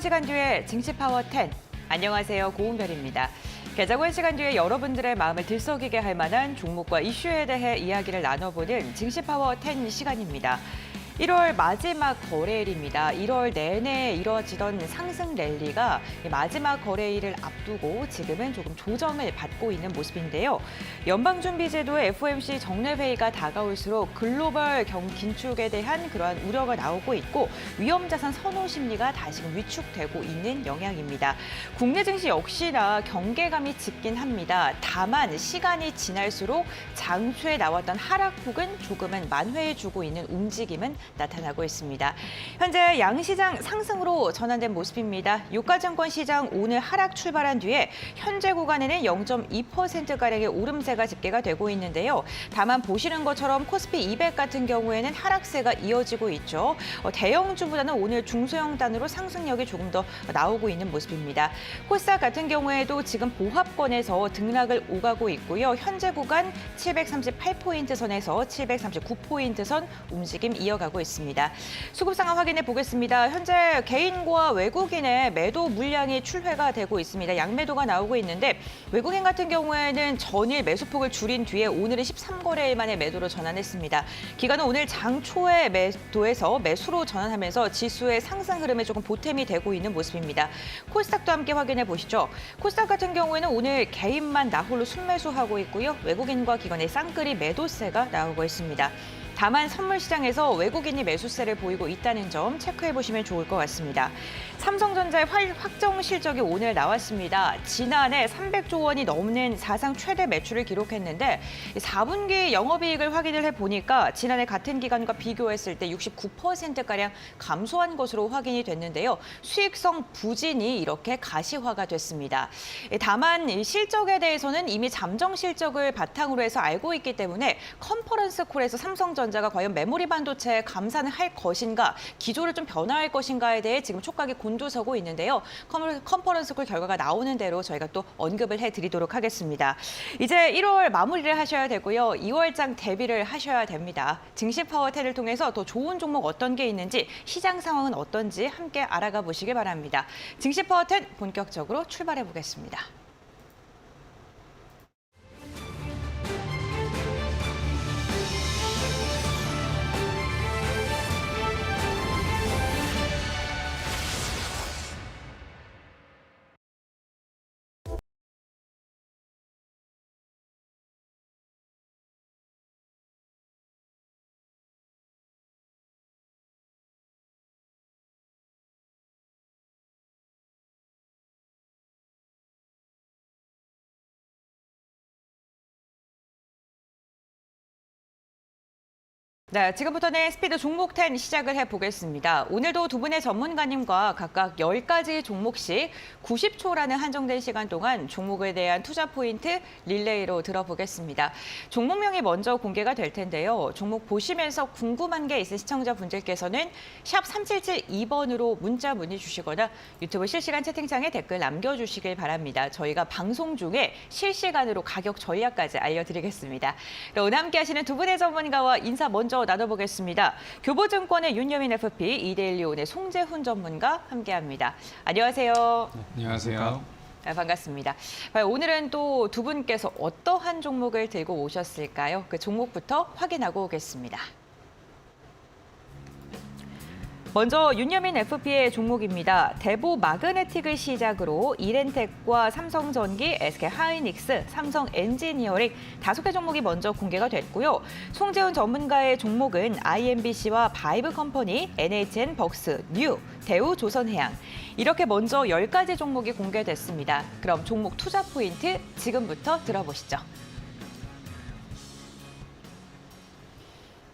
시간 뒤에 증시파워 10. 안녕하세요. 고은별입니다. 개장원 시간 뒤에 여러분들의 마음을 들썩이게 할 만한 종목과 이슈에 대해 이야기를 나눠보는 증시파워 10 시간입니다. 1월 마지막 거래일입니다. 1월 내내 이뤄지던 상승 랠리가 마지막 거래일을 앞두고 지금은 조금 조정을 받고 있는 모습인데요. 연방준비제도의 FOMC 정례회의가 다가올수록 글로벌 긴축에 대한 그러한 우려가 나오고 있고 위험자산 선호 심리가 다시금 위축되고 있는 영향입니다. 국내 증시 역시나 경계감이 짙긴 합니다. 다만 시간이 지날수록 장초에 나왔던 하락폭은 조금은 만회해주고 있는 움직임은 나타나고 있습니다. 현재 양시장 상승으로 전환된 모습입니다. 유가증권 시장 오늘 하락 출발한 뒤에 현재 구간에는 0.2%가량의 오름세가 집계가 되고 있는데요. 다만 보시는 것처럼 코스피 200 같은 경우에는 하락세가 이어지고 있죠. 대형주보다는 오늘 중소형단으로 상승력이 조금 더 나오고 있는 모습입니다. 코스닥 같은 경우에도 지금 보합권에서 등락을 오가고 있고요. 현재 구간 738포인트 선에서 739포인트 선 움직임 이어가고 있습니다. 수급 상황 확인해 보겠습니다. 현재 개인과 외국인의 매도 물량이 출회가 되고 있습니다. 양매도가 나오고 있는데 외국인 같은 경우에는 전일 매수폭을 줄인 뒤에 오늘은 13거래일 만에 매도로 전환했습니다. 기관은 오늘 장 초에 매도에서 매수로 전환하면서 지수의 상승 흐름에 조금 보탬이 되고 있는 모습입니다. 코스닥도 함께 확인해 보시죠. 코스닥 같은 경우에는 오늘 개인만 나홀로 순매수하고 있고요. 외국인과 기관의 쌍끌이 매도세가 나오고 있습니다. 다만 선물 시장에서 외국인이 매수세를 보이고 있다는 점 체크해 보시면 좋을 것 같습니다. 삼성전자의 확정 실적이 오늘 나왔습니다. 지난해 300조 원이 넘는 사상 최대 매출을 기록했는데 4분기 영업이익을 확인을 해보니까 지난해 같은 기간과 비교했을 때 69%가량 감소한 것으로 확인이 됐는데요. 수익성 부진이 이렇게 가시화가 됐습니다. 다만 실적에 대해서는 이미 잠정 실적을 바탕으로 해서 알고 있기 때문에 컨퍼런스 콜에서 삼성전자가 과연 메모리 반도체에 감산을 할 것인가, 기조를 좀 변화할 것인가에 대해 지금 촉각이 곤두서고 있는데요. 컨퍼런스 콜 결과가 나오는 대로 저희가 또 언급을 해드리도록 하겠습니다. 이제 1월 마무리를 하셔야 되고요. 2월장 대비를 하셔야 됩니다. 증시 파워 10을 통해서 더 좋은 종목 어떤 게 있는지, 시장 상황은 어떤지 함께 알아가 보시길 바랍니다. 증시 파워 10 본격적으로 출발해 보겠습니다. 네, 지금부터는 스피드 종목 10 시작을 해보겠습니다. 오늘도 두 분의 전문가님과 각각 10가지 종목씩 90초라는 한정된 시간 동안 종목에 대한 투자 포인트 릴레이로 들어보겠습니다. 종목명이 먼저 공개가 될 텐데요. 종목 보시면서 궁금한 게 있은 시청자분들께서는 샵 3772번으로 문자 문의 주시거나 유튜브 실시간 채팅창에 댓글 남겨주시길 바랍니다. 저희가 방송 중에 실시간으로 가격 전략까지 알려드리겠습니다. 오늘 함께 하시는 두 분의 전문가와 인사 먼저 나눠보겠습니다. 교보증권의 윤여민 FP, 이데일리온의 송재훈 전문가 함께합니다. 안녕하세요. 네, 안녕하세요. 네, 반갑습니다. 오늘은 또 두 분께서 어떠한 종목을 들고 오셨을까요? 그 종목부터 확인하고 오겠습니다. 먼저 윤여민 FP의 종목입니다. 대보 마그네틱을 시작으로 이렌텍과 삼성전기, SK하이닉스, 삼성엔지니어링 5개 종목이 먼저 공개가 됐고요. 송재훈 전문가의 종목은 IMBC와 바이브컴퍼니, NHN 벅스, 뉴, 대우조선해양 이렇게 먼저 10가지 종목이 공개됐습니다. 그럼 종목 투자 포인트 지금부터 들어보시죠.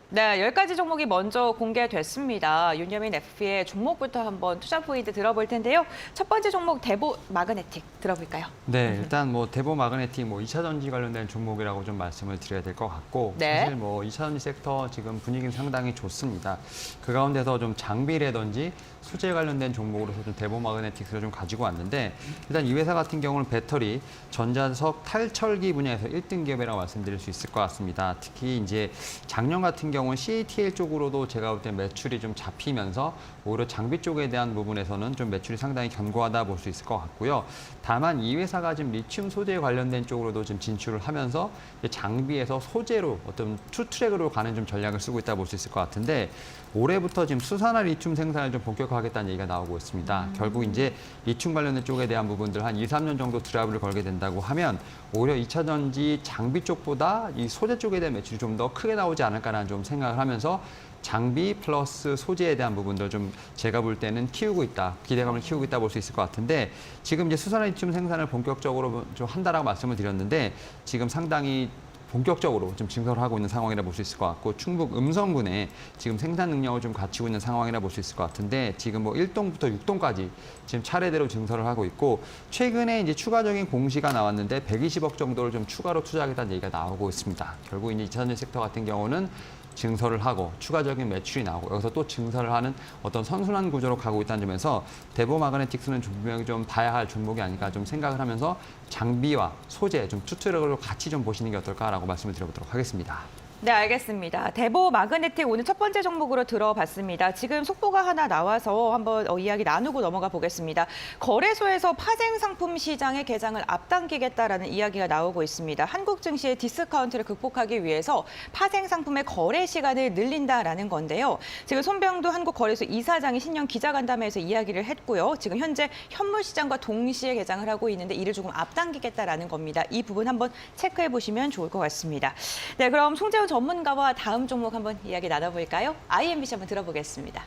네, 10가지 종목이 먼저 공개됐습니다. 윤여민 FP의 종목부터 한번 투자 포인트 들어볼 텐데요. 첫 번째 종목 대보 마그네틱 들어볼까요? 네, 일단 대보 마그네틱 2차 전지 관련된 종목이라고 좀 말씀을 드려야 될 것 같고 네. 사실 2차 전지 섹터 지금 분위기는 상당히 좋습니다. 그 가운데서 좀 장비라든지 수제 관련된 종목으로서 좀 대보 마그네틱스를 좀 가지고 왔는데 일단 이 회사 같은 경우는 배터리, 전자석, 탈철기 분야에서 1등 기업이라고 말씀드릴 수 있을 것 같습니다. 특히 이제 작년 같은 경우 경우는 CATL 쪽으로도 제가 볼 때 매출이 좀 잡히면서 오히려 장비 쪽에 대한 부분에서는 좀 매출이 상당히 견고하다 볼 수 있을 것 같고요. 다만 이 회사가 지금 리튬 소재에 관련된 쪽으로도 지금 진출을 하면서 이제 장비에서 소재로 어떤 투트랙으로 가는 좀 전략을 쓰고 있다 볼 수 있을 것 같은데 올해부터 지금 수산화 리튬 생산을 좀 본격화하겠다는 얘기가 나오고 있습니다. 결국 이제 리튬 관련된 쪽에 대한 부분들 한 2, 3년 정도 드라이브를 걸게 된다고 하면 오히려 2차 전지 장비 쪽보다 이 소재 쪽에 대한 매출이 좀 더 크게 나오지 않을까라는 좀 생각을 하면서 장비 플러스 소재에 대한 부분들 좀 제가 볼 때는 키우고 있다, 기대감을 키우고 있다 볼 수 있을 것 같은데 지금 이제 수산화 리튬 생산을 본격적으로 좀 한다라고 말씀을 드렸는데 지금 상당히 본격적으로 좀 증설을 하고 있는 상황이라 볼 수 있을 것 같고 충북 음성군에 지금 생산 능력을 좀 갖추고 있는 상황이라 볼 수 있을 것 같은데 지금 뭐 1동부터 6동까지 지금 차례대로 증설을 하고 있고 최근에 이제 추가적인 공시가 나왔는데 120억 정도를 좀 추가로 투자하겠다는 얘기가 나오고 있습니다. 결국 이제 2차 전지 섹터 같은 경우는 증설을 하고 추가적인 매출이 나오고 여기서 또 증설을 하는 어떤 선순환 구조로 가고 있다는 점에서 대보 마그네틱스는 분명히 좀 봐야 할 종목이 아닐까 좀 생각을 하면서 장비와 소재 좀 투트랙으로 같이 좀 보시는 게 어떨까라고 말씀을 드려보도록 하겠습니다. 네, 알겠습니다. 대보 마그네틱 오늘 첫 번째 종목으로 들어봤습니다. 지금 속보가 하나 나와서 한번 이야기 나누고 넘어가 보겠습니다. 거래소에서 파생 상품 시장의 개장을 앞당기겠다라는 이야기가 나오고 있습니다. 한국 증시의 디스카운트를 극복하기 위해서 파생 상품의 거래 시간을 늘린다라는 건데요. 지금 손병도 한국거래소 이사장이 신년 기자간담회에서 이야기를 했고요. 지금 현재 현물 시장과 동시에 개장을 하고 있는데 이를 조금 앞당기겠다라는 겁니다. 이 부분 한번 체크해 보시면 좋을 것 같습니다. 네, 그럼 송재훈 전문가와 다음 종목 한번 이야기 나눠볼까요? IMBC 한번 들어보겠습니다.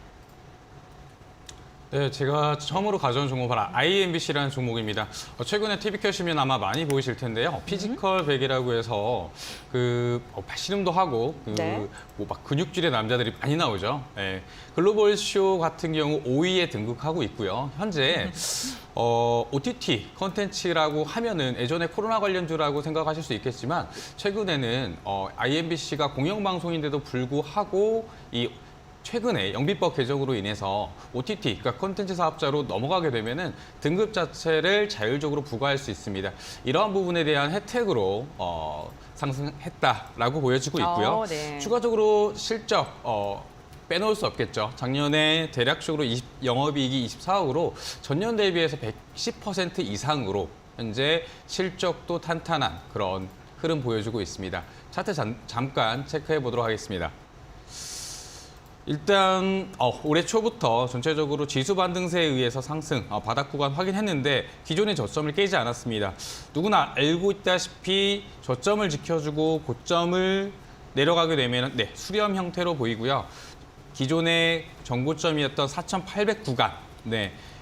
네, 제가 처음으로 가져온 종목은 바로 IMBC라는 종목입니다. 최근에 TV 켜시면 아마 많이 보이실 텐데요. 피지컬 100이라고 해서 발씨름도 하고 네. 막 근육질의 남자들이 많이 나오죠. 네. 글로벌 쇼 같은 경우 5위에 등극하고 있고요. 현재 OTT 컨텐츠라고 하면은 예전에 코로나 관련주라고 생각하실 수 있겠지만 최근에는 IMBC가 공영방송인데도 불구하고 최근에 영비법 개정으로 인해서 OTT, 그러니까 콘텐츠 사업자로 넘어가게 되면은 등급 자체를 자율적으로 부과할 수 있습니다. 이러한 부분에 대한 혜택으로 상승했다라고 보여지고 있고요. 네. 추가적으로 실적 빼놓을 수 없겠죠. 작년에 대략적으로 영업이익이 24억으로 전년 대비해서 110% 이상으로 현재 실적도 탄탄한 그런 흐름 보여주고 있습니다. 차트 잠깐 체크해 보도록 하겠습니다. 일단 올해 초부터 전체적으로 지수 반등세에 의해서 상승, 바닥 구간 확인했는데 기존의 저점을 깨지 않았습니다. 누구나 알고 있다시피 저점을 지켜주고 고점을 내려가게 되면 수렴 형태로 보이고요. 기존의 정고점이었던 4,800 구간,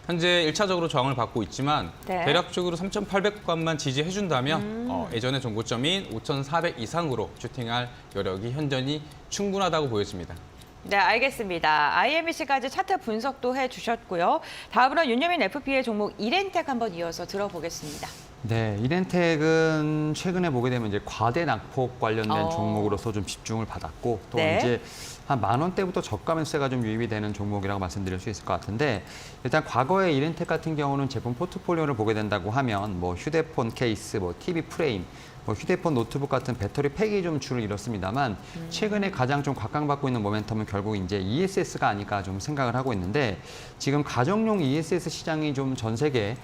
현재 1차적으로 저항을 받고 있지만 대략적으로 3,800 구간만 지지해준다면 예전의 정고점인 5,400 이상으로 슈팅할 여력이 현저히 충분하다고 보여집니다. 네, 알겠습니다. IMBC까지 차트 분석도 해주셨고요. 다음으로 윤여민 FP의 종목 이렌텍 한번 이어서 들어보겠습니다. 네, 이렌텍은 최근에 보게 되면 이제 과대 낙폭 관련된 종목으로서 좀 집중을 받았고 또 이제 한 10,000원대부터 저가 매수세가 좀 유입이 되는 종목이라고 말씀드릴 수 있을 것 같은데 일단 과거에 이렌텍 같은 경우는 제품 포트폴리오를 보게 된다고 하면 뭐 휴대폰 케이스, 뭐 TV 프레임, 뭐 휴대폰, 노트북 같은 배터리 팩이 좀 줄을 이뤘습니다만 최근에 가장 좀 각광받고 있는 모멘텀은 결국 이제 ESS가 아닐까 좀 생각을 하고 있는데 지금 가정용 ESS 시장이 좀 전 세계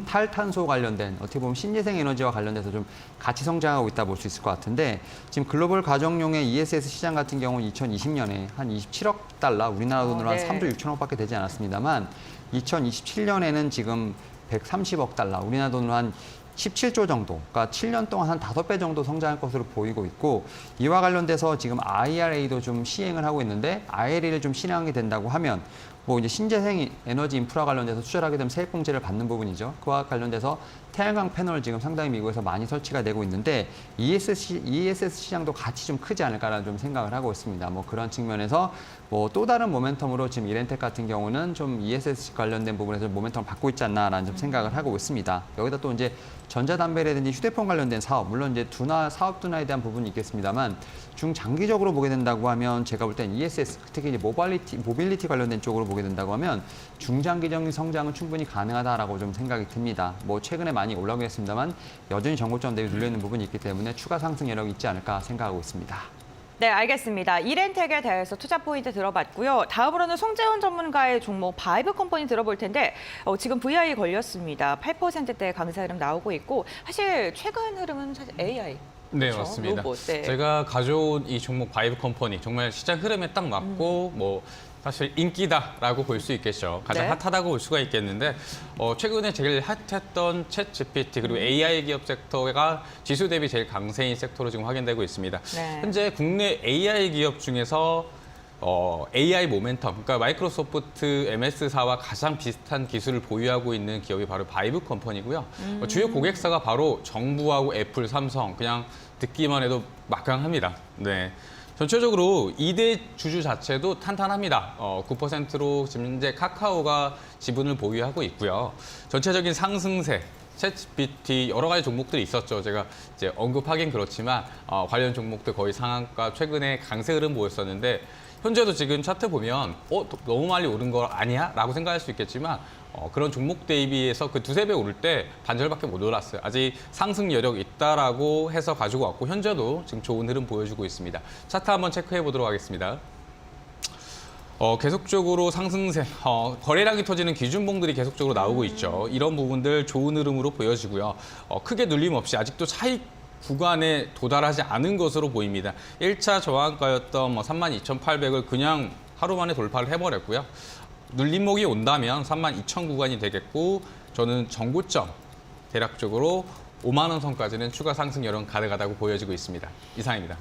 탈탄소 관련된 어떻게 보면 신재생 에너지와 관련돼서 좀 같이 성장하고 있다 볼 수 있을 것 같은데 지금 글로벌 가정용의 ESS 시장 같은 경우는 2020년에 한 27억 달러, 우리나라 돈으로 한 3조 6천억밖에 되지 않았습니다만 2027년에는 지금 130억 달러, 우리나라 돈으로 한 17조 정도, 그러니까 7년 동안 한 5배 정도 성장할 것으로 보이고 있고 이와 관련돼서 지금 IRA도 좀 시행을 하고 있는데 IRA를 좀 실행하게 된다고 하면 뭐 이제 신재생 에너지 인프라 관련돼서 투자를 하게 되면 세액공제를 받는 부분이죠. 그와 관련돼서 태양광 패널 지금 상당히 미국에서 많이 설치가 되고 있는데 ESS 시장도 같이 좀 크지 않을까라는 좀 생각을 하고 있습니다. 뭐 그런 측면에서 뭐 또 다른 모멘텀으로 지금 이렌텍 같은 경우는 좀 ESS 관련된 부분에서 모멘텀을 받고 있지 않나라는 좀 생각을 하고 있습니다. 여기다 또 이제 전자담배라든지 휴대폰 관련된 사업, 물론 이제 사업 둔화에 대한 부분이 있겠습니다만 중장기적으로 보게 된다고 하면 제가 볼 땐 ESS, 특히 이제 모빌리티 관련된 쪽으로 보게 된다고 하면 중장기적인 성장은 충분히 가능하다라고 좀 생각이 듭니다. 뭐 최근에 많이 올라오긴 했습니다만 여전히 정고점 대비 눌려 있는 부분이 있기 때문에 추가 상승 여력이 있지 않을까 생각하고 있습니다. 네, 알겠습니다. 이렌텍에 대해서 투자 포인트 들어봤고요. 다음으로는 송재원 전문가의 종목 바이브 컴퍼니 들어볼 텐데 지금 VI 걸렸습니다. 8%대 강세 흐름 나오고 있고 사실 최근 흐름은 사실 AI. 네, 그렇죠? 맞습니다. 로봇, 네. 제가 가져온 이 종목 바이브 컴퍼니 정말 시장 흐름에 딱 맞고 뭐 사실 인기다라고 볼 수 있겠죠. 가장 네. 핫하다고 볼 수가 있겠는데 최근에 제일 핫했던 챗 GPT 그리고 AI 기업 섹터가 지수 대비 제일 강세인 섹터로 지금 확인되고 있습니다. 네. 현재 국내 AI 기업 중에서 AI 모멘텀, 그러니까 마이크로소프트 MS사와 가장 비슷한 기술을 보유하고 있는 기업이 바로 바이브 컴퍼니고요. 주요 고객사가 바로 정부하고 애플, 삼성, 그냥 듣기만 해도 막강합니다. 네. 전체적으로 2대 주주 자체도 탄탄합니다. 9%로 지금 현재 카카오가 지분을 보유하고 있고요. 전체적인 상승세, 챗GPT 여러 가지 종목들이 있었죠. 제가 이제 언급하긴 그렇지만 관련 종목들 거의 상한가 최근에 강세 흐름 보였었는데 현재도 지금 차트 보면 너무 많이 오른 거 아니야? 라고 생각할 수 있겠지만 그런 종목 대비해서 그 두세 배 오를 때 반절밖에 못 올랐어요. 아직 상승 여력 있다라고 해서 가지고 왔고 현재도 지금 좋은 흐름 보여주고 있습니다. 차트 한번 체크해 보도록 하겠습니다. 계속적으로 상승세, 거래량이 터지는 기준봉들이 계속적으로 나오고 있죠. 이런 부분들 좋은 흐름으로 보여지고요. 크게 눌림 없이 아직도 차익 구간에 도달하지 않은 것으로 보입니다. 1차 저항가였던 32,800을 그냥 하루 만에 돌파를 해버렸고요. 눌림목이 온다면 32,000 구간이 되겠고 저는 전고점 대략적으로 5만 원 선까지는 추가 상승 여론 가능하다고 보여지고 있습니다. 이상입니다.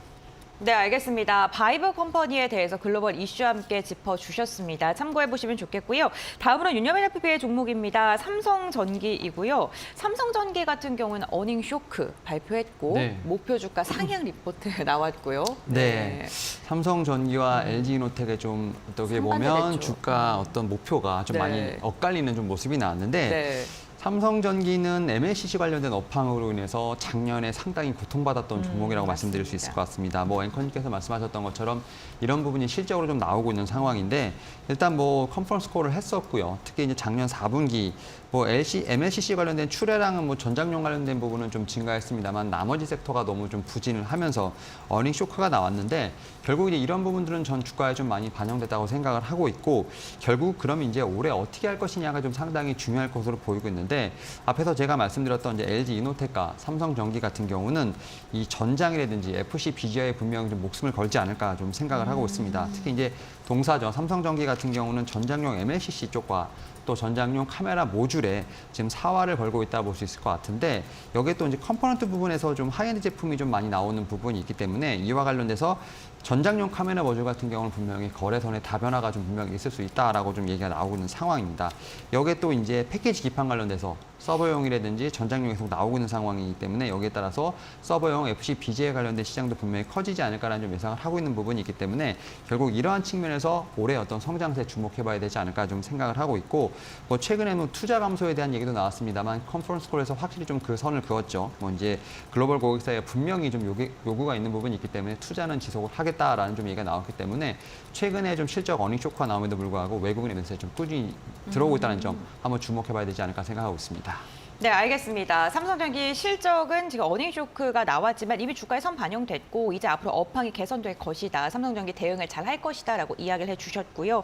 네, 알겠습니다. 바이브 컴퍼니에 대해서 글로벌 이슈와 함께 짚어주셨습니다. 참고해보시면 좋겠고요. 다음으로 윤여맨 FP의 종목입니다. 삼성전기이고요. 삼성전기 같은 경우는 어닝 쇼크 발표했고 네. 목표 주가 상향 리포트 나왔고요. 네. 삼성전기와 LG이노텍의 좀 어떻게 보면 상반되겠죠. 주가 어떤 목표가 좀 네. 많이 엇갈리는 좀 모습이 나왔는데 네. 삼성전기는 MLCC 관련된 업황으로 인해서 작년에 상당히 고통받았던 종목이라고 말씀드릴 수 있을 것 같습니다. 뭐 앵커님께서 말씀하셨던 것처럼 이런 부분이 실적으로 좀 나오고 있는 상황인데 일단 뭐 컨퍼런스 콜을 했었고요. 특히 이제 작년 4분기 뭐 MLCC 관련된 출하량은 뭐 전장용 관련된 부분은 좀 증가했습니다만 나머지 섹터가 너무 좀 부진을 하면서 어닝 쇼크가 나왔는데 결국 이제 이런 부분들은 전 주가에 좀 많이 반영됐다고 생각을 하고 있고 결국 그럼 이제 올해 어떻게 할 것이냐가 좀 상당히 중요할 것으로 보이고 있는데 앞에서 제가 말씀드렸던 이제 LG 이노텍과 삼성전기 같은 경우는 이 전장이라든지 FC BGI에 분명히 좀 목숨을 걸지 않을까 좀 생각을 하고 있습니다. 특히 이제 동사죠. 삼성전기 같은 경우는 전장용 MLCC 쪽과 또 전장용 카메라 모듈에 지금 사활을 걸고 있다 볼 수 있을 것 같은데 여기에 또 이제 컴포넌트 부분에서 좀 하이엔드 제품이 좀 많이 나오는 부분이 있기 때문에 이와 관련돼서 전장용 카메라 모듈 같은 경우는 분명히 거래선의 다변화가 좀 분명히 있을 수 있다라고 좀 얘기가 나오고 있는 상황입니다. 여기에 또 이제 패키지 기판 관련돼서 서버용이라든지 전장용이 계속 나오고 있는 상황이기 때문에 여기에 따라서 서버용 FC BGA 관련된 시장도 분명히 커지지 않을까라는 좀 예상을 하고 있는 부분이 있기 때문에 결국 이러한 측면에서 올해 어떤 성장세에 주목해봐야 되지 않을까 좀 생각을 하고 있고 뭐 최근에는 투자 감소에 대한 얘기도 나왔습니다만 컨퍼런스 콜에서 확실히 좀 그 선을 그었죠. 뭐 이제 글로벌 고객사에 분명히 좀 요구가 있는 부분이 있기 때문에 투자는 지속을 하겠다라는 좀 얘기가 나왔기 때문에 최근에 좀 실적 어닝 쇼크가 나옴에도 불구하고 외국인 매수에 좀 꾸준히 들어오고 있다는 점 한번 주목해봐야 되지 않을까 생각하고 있습니다. 네, 알겠습니다. 삼성전기 실적은 지금 어닝 쇼크가 나왔지만 이미 주가에 선 반영됐고 이제 앞으로 업황이 개선될 것이다. 삼성전기 대응을 잘 할 것이다라고 이야기를 해주셨고요.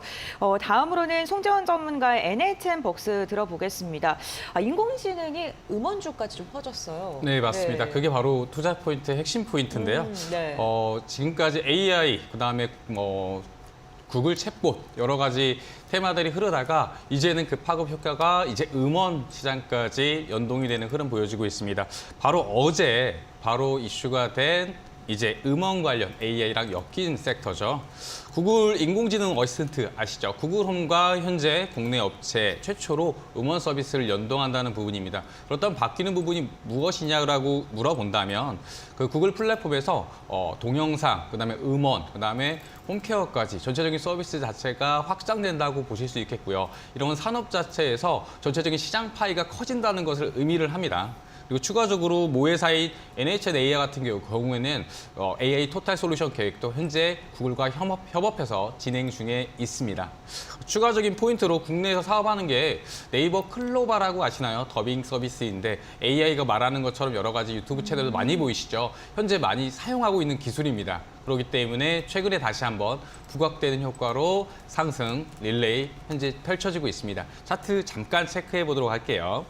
다음으로는 송재원 전문가의 NHN벅스 들어보겠습니다. 인공지능이 음원주까지 좀 퍼졌어요. 네, 맞습니다. 네. 그게 바로 투자 포인트의 핵심 포인트인데요. 네. 지금까지 AI, 그다음에 구글 챗봇 여러 가지 테마들이 흐르다가 이제는 그 파급 효과가 이제 음원 시장까지 연동이 되는 흐름 보여지고 있습니다. 바로 어제 이슈가 된 이제 음원 관련 AI랑 엮인 섹터죠. 구글 인공지능 어시스턴트 아시죠? 구글 홈과 현재 국내 업체 최초로 음원 서비스를 연동한다는 부분입니다. 그렇다면 바뀌는 부분이 무엇이냐라고 물어본다면 그 구글 플랫폼에서 동영상, 그다음에 음원, 그다음에 홈케어까지 전체적인 서비스 자체가 확장된다고 보실 수 있겠고요. 이런 산업 자체에서 전체적인 시장 파이가 커진다는 것을 의미를 합니다. 그리고 추가적으로 모회사인 NHN-AI 같은 경우에는 AI 토탈 솔루션 계획도 현재 구글과 협업해서 진행 중에 있습니다. 추가적인 포인트로 국내에서 사업하는 게 네이버 클로바라고 아시나요? 더빙 서비스인데 AI가 말하는 것처럼 여러 가지 유튜브 채널도 많이 보이시죠? 현재 많이 사용하고 있는 기술입니다. 그렇기 때문에 최근에 다시 한번 부각되는 효과로 상승, 릴레이 현재 펼쳐지고 있습니다. 차트 잠깐 체크해 보도록 할게요.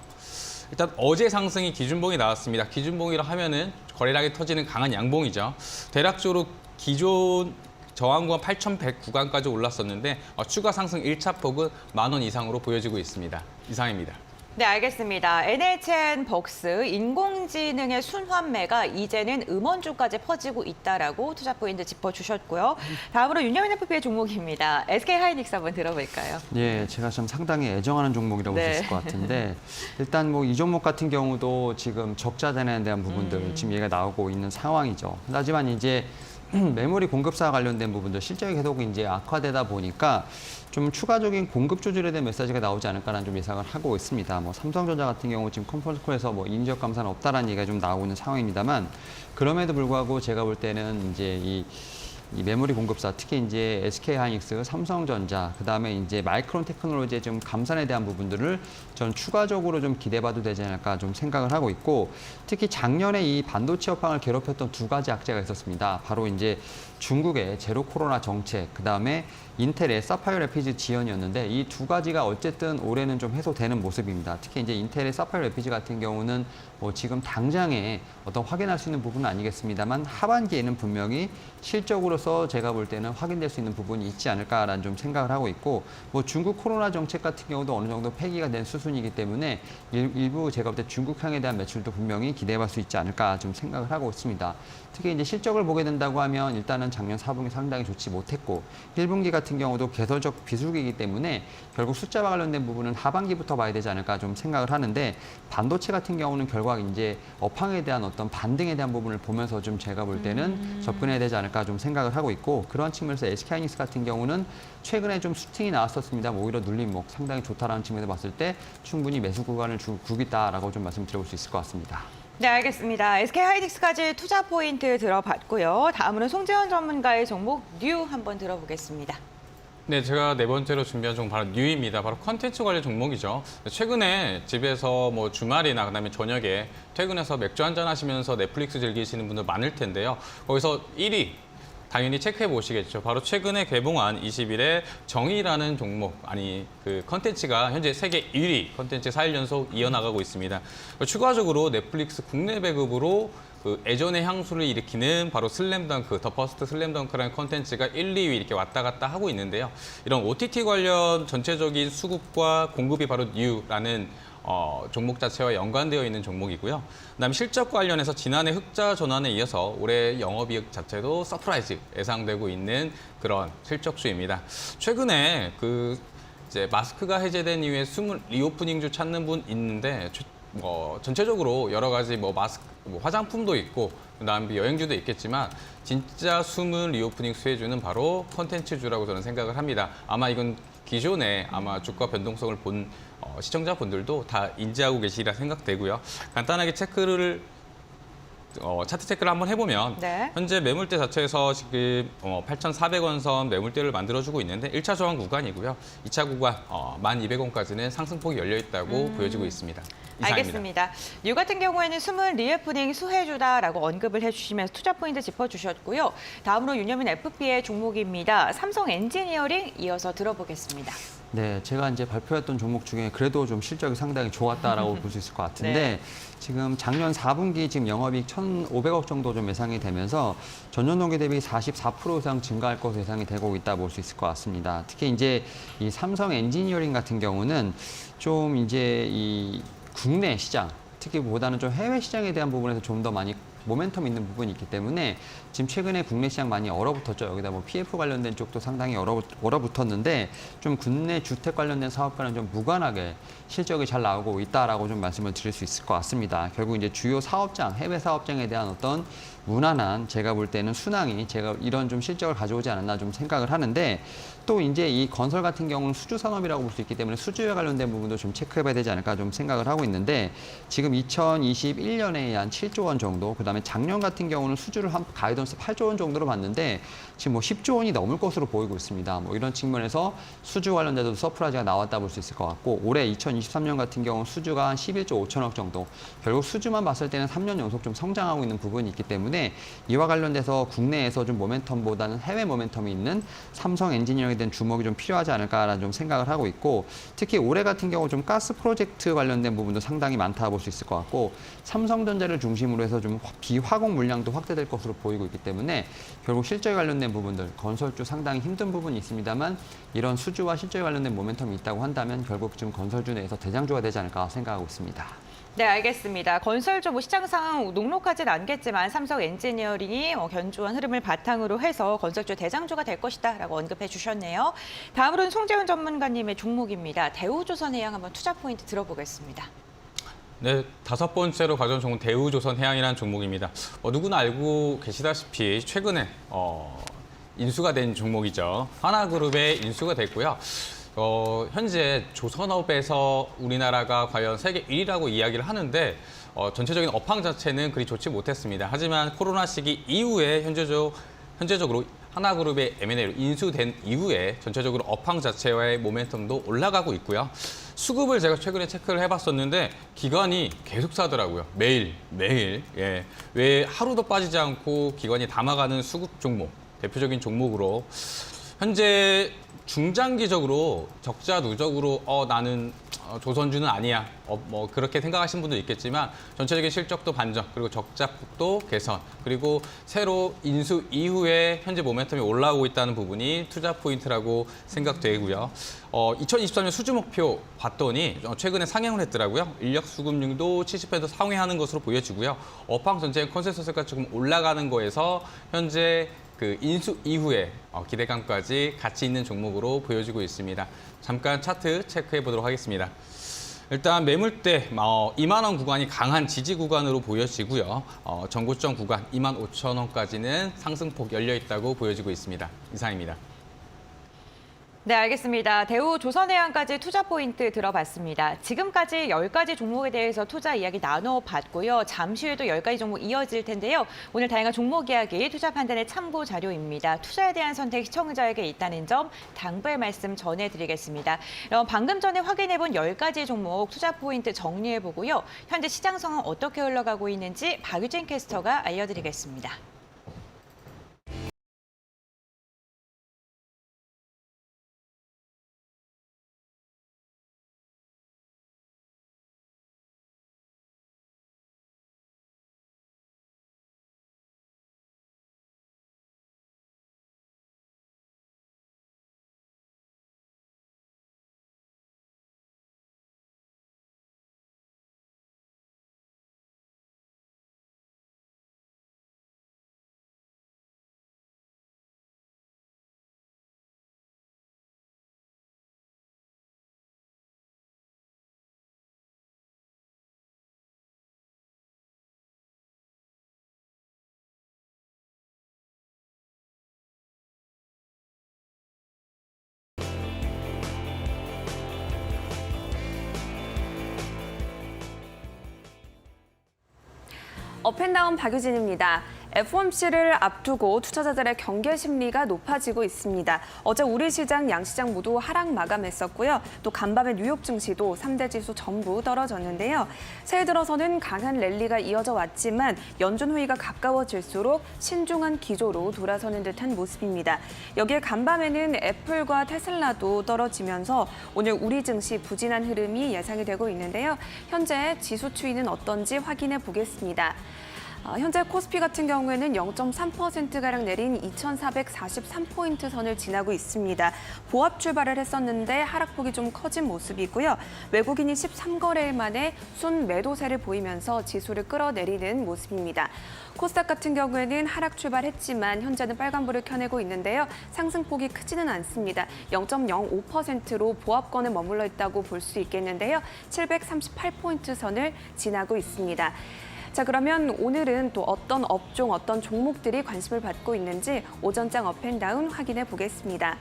일단 어제 상승이 기준봉이 나왔습니다. 기준봉이라 하면은 거래량이 터지는 강한 양봉이죠. 대략적으로 기존 저항 구간 8,100 구간까지 올랐었는데 추가 상승 1차 폭은 10,000원 이상으로 보여지고 있습니다. 이상입니다. 네, 알겠습니다. NHN 벅스 인공지능의 순환매가 이제는 음원주까지 퍼지고 있다라고 투자 포인트 짚어주셨고요. 다음으로 윤여민 FP의 종목입니다. SK하이닉스 한번 들어볼까요? 예, 제가 좀 상당히 애정하는 종목이라고 볼 수 있을 것 같은데 일단 뭐 이 종목 같은 경우도 지금 적자 전환에 대한 부분들 지금 얘기가 나오고 있는 상황이죠. 하지만 이제 메모리 공급사와 관련된 부분들 실적이 계속 이제 악화되다 보니까 좀 추가적인 공급 조절에 대한 메시지가 나오지 않을까라는 좀 예상을 하고 있습니다. 뭐 삼성전자 같은 경우 지금 컨퍼런스콜에서 뭐 인적 감사는 없다라는 얘기가 좀 나오고 있는 상황입니다만 그럼에도 불구하고 제가 볼 때는 이제 이 메모리 공급사, 특히 이제 SK하이닉스, 삼성전자, 그다음에 이제 마이크론 테크놀로지의 좀 감산에 대한 부분들을 전 추가적으로 좀 기대봐도 되지 않을까 좀 생각을 하고 있고, 특히 작년에 이 반도체 업황을 괴롭혔던 두 가지 악재가 있었습니다. 바로 이제 중국의 제로 코로나 정책, 그다음에 인텔의 사파이어 레피즈 지연이었는데 이 두 가지가 어쨌든 올해는 좀 해소되는 모습입니다. 특히 이제 인텔의 사파이어 레피즈 같은 경우는 뭐 지금 당장에 어떤 확인할 수 있는 부분은 아니겠습니다만 하반기에는 분명히 실적으로서 제가 볼 때는 확인될 수 있는 부분이 있지 않을까라는 좀 생각을 하고 있고, 뭐 중국 코로나 정책 같은 경우도 어느 정도 폐기가 된 수순이기 때문에 일부 제가 볼 때 중국향에 대한 매출도 분명히 기대해볼 수 있지 않을까 좀 생각을 하고 있습니다. 특히 이제 실적을 보게 된다고 하면 일단은 작년 4분기 상당히 좋지 못했고 1분기 같은 경우도 개설적 비수기이기 때문에 결국 숫자와 관련된 부분은 하반기부터 봐야 되지 않을까 좀 생각을 하는데, 반도체 같은 경우는 결국 이제 업황에 대한 어떤 반등에 대한 부분을 보면서 좀 제가 볼 때는 접근해야 되지 않을까 좀 생각을 하고 있고, 그런 측면에서 SK하이닉스 같은 경우는 최근에 좀 수팅이 나왔었습니다. 오히려 눌림목 상당히 좋다라는 측면에서 봤을 때 충분히 매수 구간을 주고 있다라고 좀 말씀드릴 수 있을 것 같습니다. 네, 알겠습니다. SK하이닉스까지 투자 포인트 들어봤고요. 다음으로 송재현 전문가의 종목 뉴 한번 들어보겠습니다. 네, 제가 네 번째로 준비한 종목 바로 뉴입니다. 바로 컨텐츠 관련 종목이죠. 최근에 집에서 뭐 주말이나 그다음에 저녁에 퇴근해서 맥주 한잔 하시면서 넷플릭스 즐기시는 분들 많을 텐데요. 거기서 1위 당연히 체크해 보시겠죠. 바로 최근에 개봉한 20일에 정의라는 종목, 그 컨텐츠가 현재 세계 1위 컨텐츠 4일 연속 이어나가고 있습니다. 추가적으로 넷플릭스 국내 배급으로 그 애전의 향수를 일으키는 바로 슬램덩크, 더 퍼스트 슬램덩크라는 컨텐츠가 1, 2위 이렇게 왔다 갔다 하고 있는데요. 이런 OTT 관련 전체적인 수급과 공급이 바로 뉴라는 종목 자체와 연관되어 있는 종목이고요. 그다음에 실적 관련해서 지난해 흑자 전환에 이어서 올해 영업이익 자체도 서프라이즈 예상되고 있는 그런 실적주입니다. 최근에 이제 마스크가 해제된 이후에 숨을 리오프닝주 찾는 분 있는데 전체적으로 여러 가지 화장품도 있고 그다음에 여행주도 있겠지만 진짜 숨은 리오프닝 수혜주는 바로 컨텐츠주라고 저는 생각을 합니다. 아마 이건 기존에 아마 주가 변동성을 본 시청자분들도 다 인지하고 계시리라 생각되고요. 간단하게 차트 체크를 한번 해보면 네. 현재 매물대 자체에서 지금 8,400원 선 매물대를 만들어주고 있는데 1차 저항 구간이고요. 2차 구간 1,200원까지는 상승폭이 열려 있다고 보여지고 있습니다. 이상입니다. 알겠습니다. 뉴 같은 경우에는 숨은 리오프닝 수혜주다라고 언급을 해주시면서 투자 포인트 짚어주셨고요. 다음으로 윤여민 FP의 종목입니다. 삼성 엔지니어링 이어서 들어보겠습니다. 네, 제가 이제 발표했던 종목 중에 그래도 좀 실적이 상당히 좋았다라고 볼 수 있을 것 같은데 네. 지금 작년 4분기 지금 영업이익 1,500억 정도 좀 예상이 되면서 전년 동기 대비 44% 이상 증가할 것으로 예상이 되고 있다 볼 수 있을 것 같습니다. 특히 이제 이 삼성 엔지니어링 같은 경우는 좀 이제 이 국내 시장, 특히보다는 좀 해외 시장에 대한 부분에서 좀 더 많이 모멘텀 있는 부분이 있기 때문에 지금 최근에 국내 시장 많이 얼어붙었죠. 여기다 뭐 PF 관련된 쪽도 상당히 얼어붙었는데 좀 국내 주택 관련된 사업과는 좀 무관하게 실적이 잘 나오고 있다라고 좀 말씀을 드릴 수 있을 것 같습니다. 결국 이제 주요 사업장, 해외 사업장에 대한 어떤 무난한 제가 볼 때는 순항이 제가 이런 좀 실적을 가져오지 않았나 좀 생각을 하는데, 또 이제 이 건설 같은 경우는 수주 산업이라고 볼 수 있기 때문에 수주에 관련된 부분도 좀 체크해봐야 되지 않을까 좀 생각을 하고 있는데 지금 2021년에 한 7조 원 정도, 그다음에 작년 같은 경우는 수주를 한 가이던스 8조 원 정도로 봤는데 지금 뭐 10조 원이 넘을 것으로 보이고 있습니다. 뭐 이런 측면에서 수주 관련돼도 서프라이즈가 나왔다 볼 수 있을 것 같고 올해 2023년 같은 경우 수주가 한 11조 5천억 정도, 결국 수주만 봤을 때는 3년 연속 좀 성장하고 있는 부분이 있기 때문에 이와 관련돼서 국내에서 좀 모멘텀보다는 해외 모멘텀이 있는 삼성 엔지니어링에 대한 주목이 좀 필요하지 않을까라는 좀 생각을 하고 있고, 특히 올해 같은 경우 좀 가스 프로젝트 관련된 부분도 상당히 많다 볼 수 있을 것 같고 삼성전자를 중심으로 해서 좀 비화공 물량도 확대될 것으로 보이고 있기 때문에 결국 실적에 관련된 부분들, 건설주 상당히 힘든 부분이 있습니다만 이런 수주와 실적에 관련된 모멘텀이 있다고 한다면 결국 지금 건설주 내에서 대장주가 되지 않을까 생각하고 있습니다. 네, 알겠습니다. 건설주 시장 상황 녹록하진 않겠지만 삼성 엔지니어링이 견조한 흐름을 바탕으로 해서 건설주 대장주가 될 것이다라고 언급해 주셨네요. 다음으로는 송재훈 전문가님의 종목입니다. 대우조선해양 한번 투자 포인트 들어보겠습니다. 네, 5번째로 가져온 종목은 대우조선해양이라는 종목입니다. 누구나 알고 계시다시피 최근에 인수가 된 종목이죠. 하나그룹에 인수가 됐고요. 현재 조선업에서 우리나라가 과연 세계 1위라고 이야기를 하는데 전체적인 업황 자체는 그리 좋지 못했습니다. 하지만 코로나 시기 이후에 현재적으로 하나그룹의 M&A로 인수된 이후에 전체적으로 업황 자체와의 모멘텀도 올라가고 있고요. 수급을 제가 최근에 체크를 해봤었는데 기관이 계속 사더라고요. 매일. 예. 왜 하루도 빠지지 않고 기관이 담아가는 수급 종목, 대표적인 종목으로 현재 중장기적으로 적자 누적으로 나는 조선주는 아니야. 뭐 그렇게 생각하시는 분도 있겠지만 전체적인 실적도 반전, 그리고 적자폭도 개선, 그리고 새로 인수 이후에 현재 모멘텀이 올라오고 있다는 부분이 투자 포인트라고 생각되고요. 2023년 수주 목표 봤더니 최근에 상향을 했더라고요. 인력 수급률도 70% 상회하는 것으로 보여지고요. 업황 전체의 컨센서스가 조금 올라가는 거에서 현재 그 인수 이후에 기대감까지 같이 있는 종목으로 보여지고 있습니다. 잠깐 차트 체크해 보도록 하겠습니다. 일단 매물대 2만 원 구간이 강한 지지 구간으로 보여지고요. 전고점 구간 2만 5천 원까지는 상승폭 열려 있다고 보여지고 있습니다. 이상입니다. 네, 알겠습니다. 대우조선해양까지 투자 포인트 들어봤습니다. 지금까지 10가지 종목에 대해서 투자 이야기 나눠봤고요. 잠시 후에도 10가지 종목 이어질 텐데요. 오늘 다양한 종목 이야기 투자 판단의 참고 자료입니다. 투자에 대한 선택 시청자에게 있다는 점 당부의 말씀 전해드리겠습니다. 그럼 방금 전에 확인해본 10가지 종목 투자 포인트 정리해보고요. 현재 시장 상황 어떻게 흘러가고 있는지 박유진 캐스터가 알려드리겠습니다. 업앤다운 박유진입니다. FOMC를 앞두고 투자자들의 경계 심리가 높아지고 있습니다. 어제 우리 시장, 양시장 모두 하락 마감했었고요. 또 간밤에 뉴욕 증시도 3대 지수 전부 떨어졌는데요. 새해 들어서는 강한 랠리가 이어져 왔지만 연준 회의가 가까워질수록 신중한 기조로 돌아서는 듯한 모습입니다. 여기에 간밤에는 애플과 테슬라도 떨어지면서 오늘 우리 증시 부진한 흐름이 예상이 되고 있는데요. 현재 지수 추이는 어떤지 확인해 보겠습니다. 현재 코스피 같은 경우에는 0.3%가량 내린 2,443포인트 선을 지나고 있습니다. 보합 출발을 했었는데 하락폭이 좀 커진 모습이고요. 외국인이 13거래일 만에 순 매도세를 보이면서 지수를 끌어내리는 모습입니다. 코스닥 같은 경우에는 하락 출발했지만 현재는 빨간불을 켜내고 있는데요. 상승폭이 크지는 않습니다. 0.05%로 보합권에 머물러 있다고 볼 수 있겠는데요. 738포인트 선을 지나고 있습니다. 자, 그러면 오늘은 또 어떤 업종, 어떤 종목들이 관심을 받고 있는지 오전장 업앤다운 확인해 보겠습니다.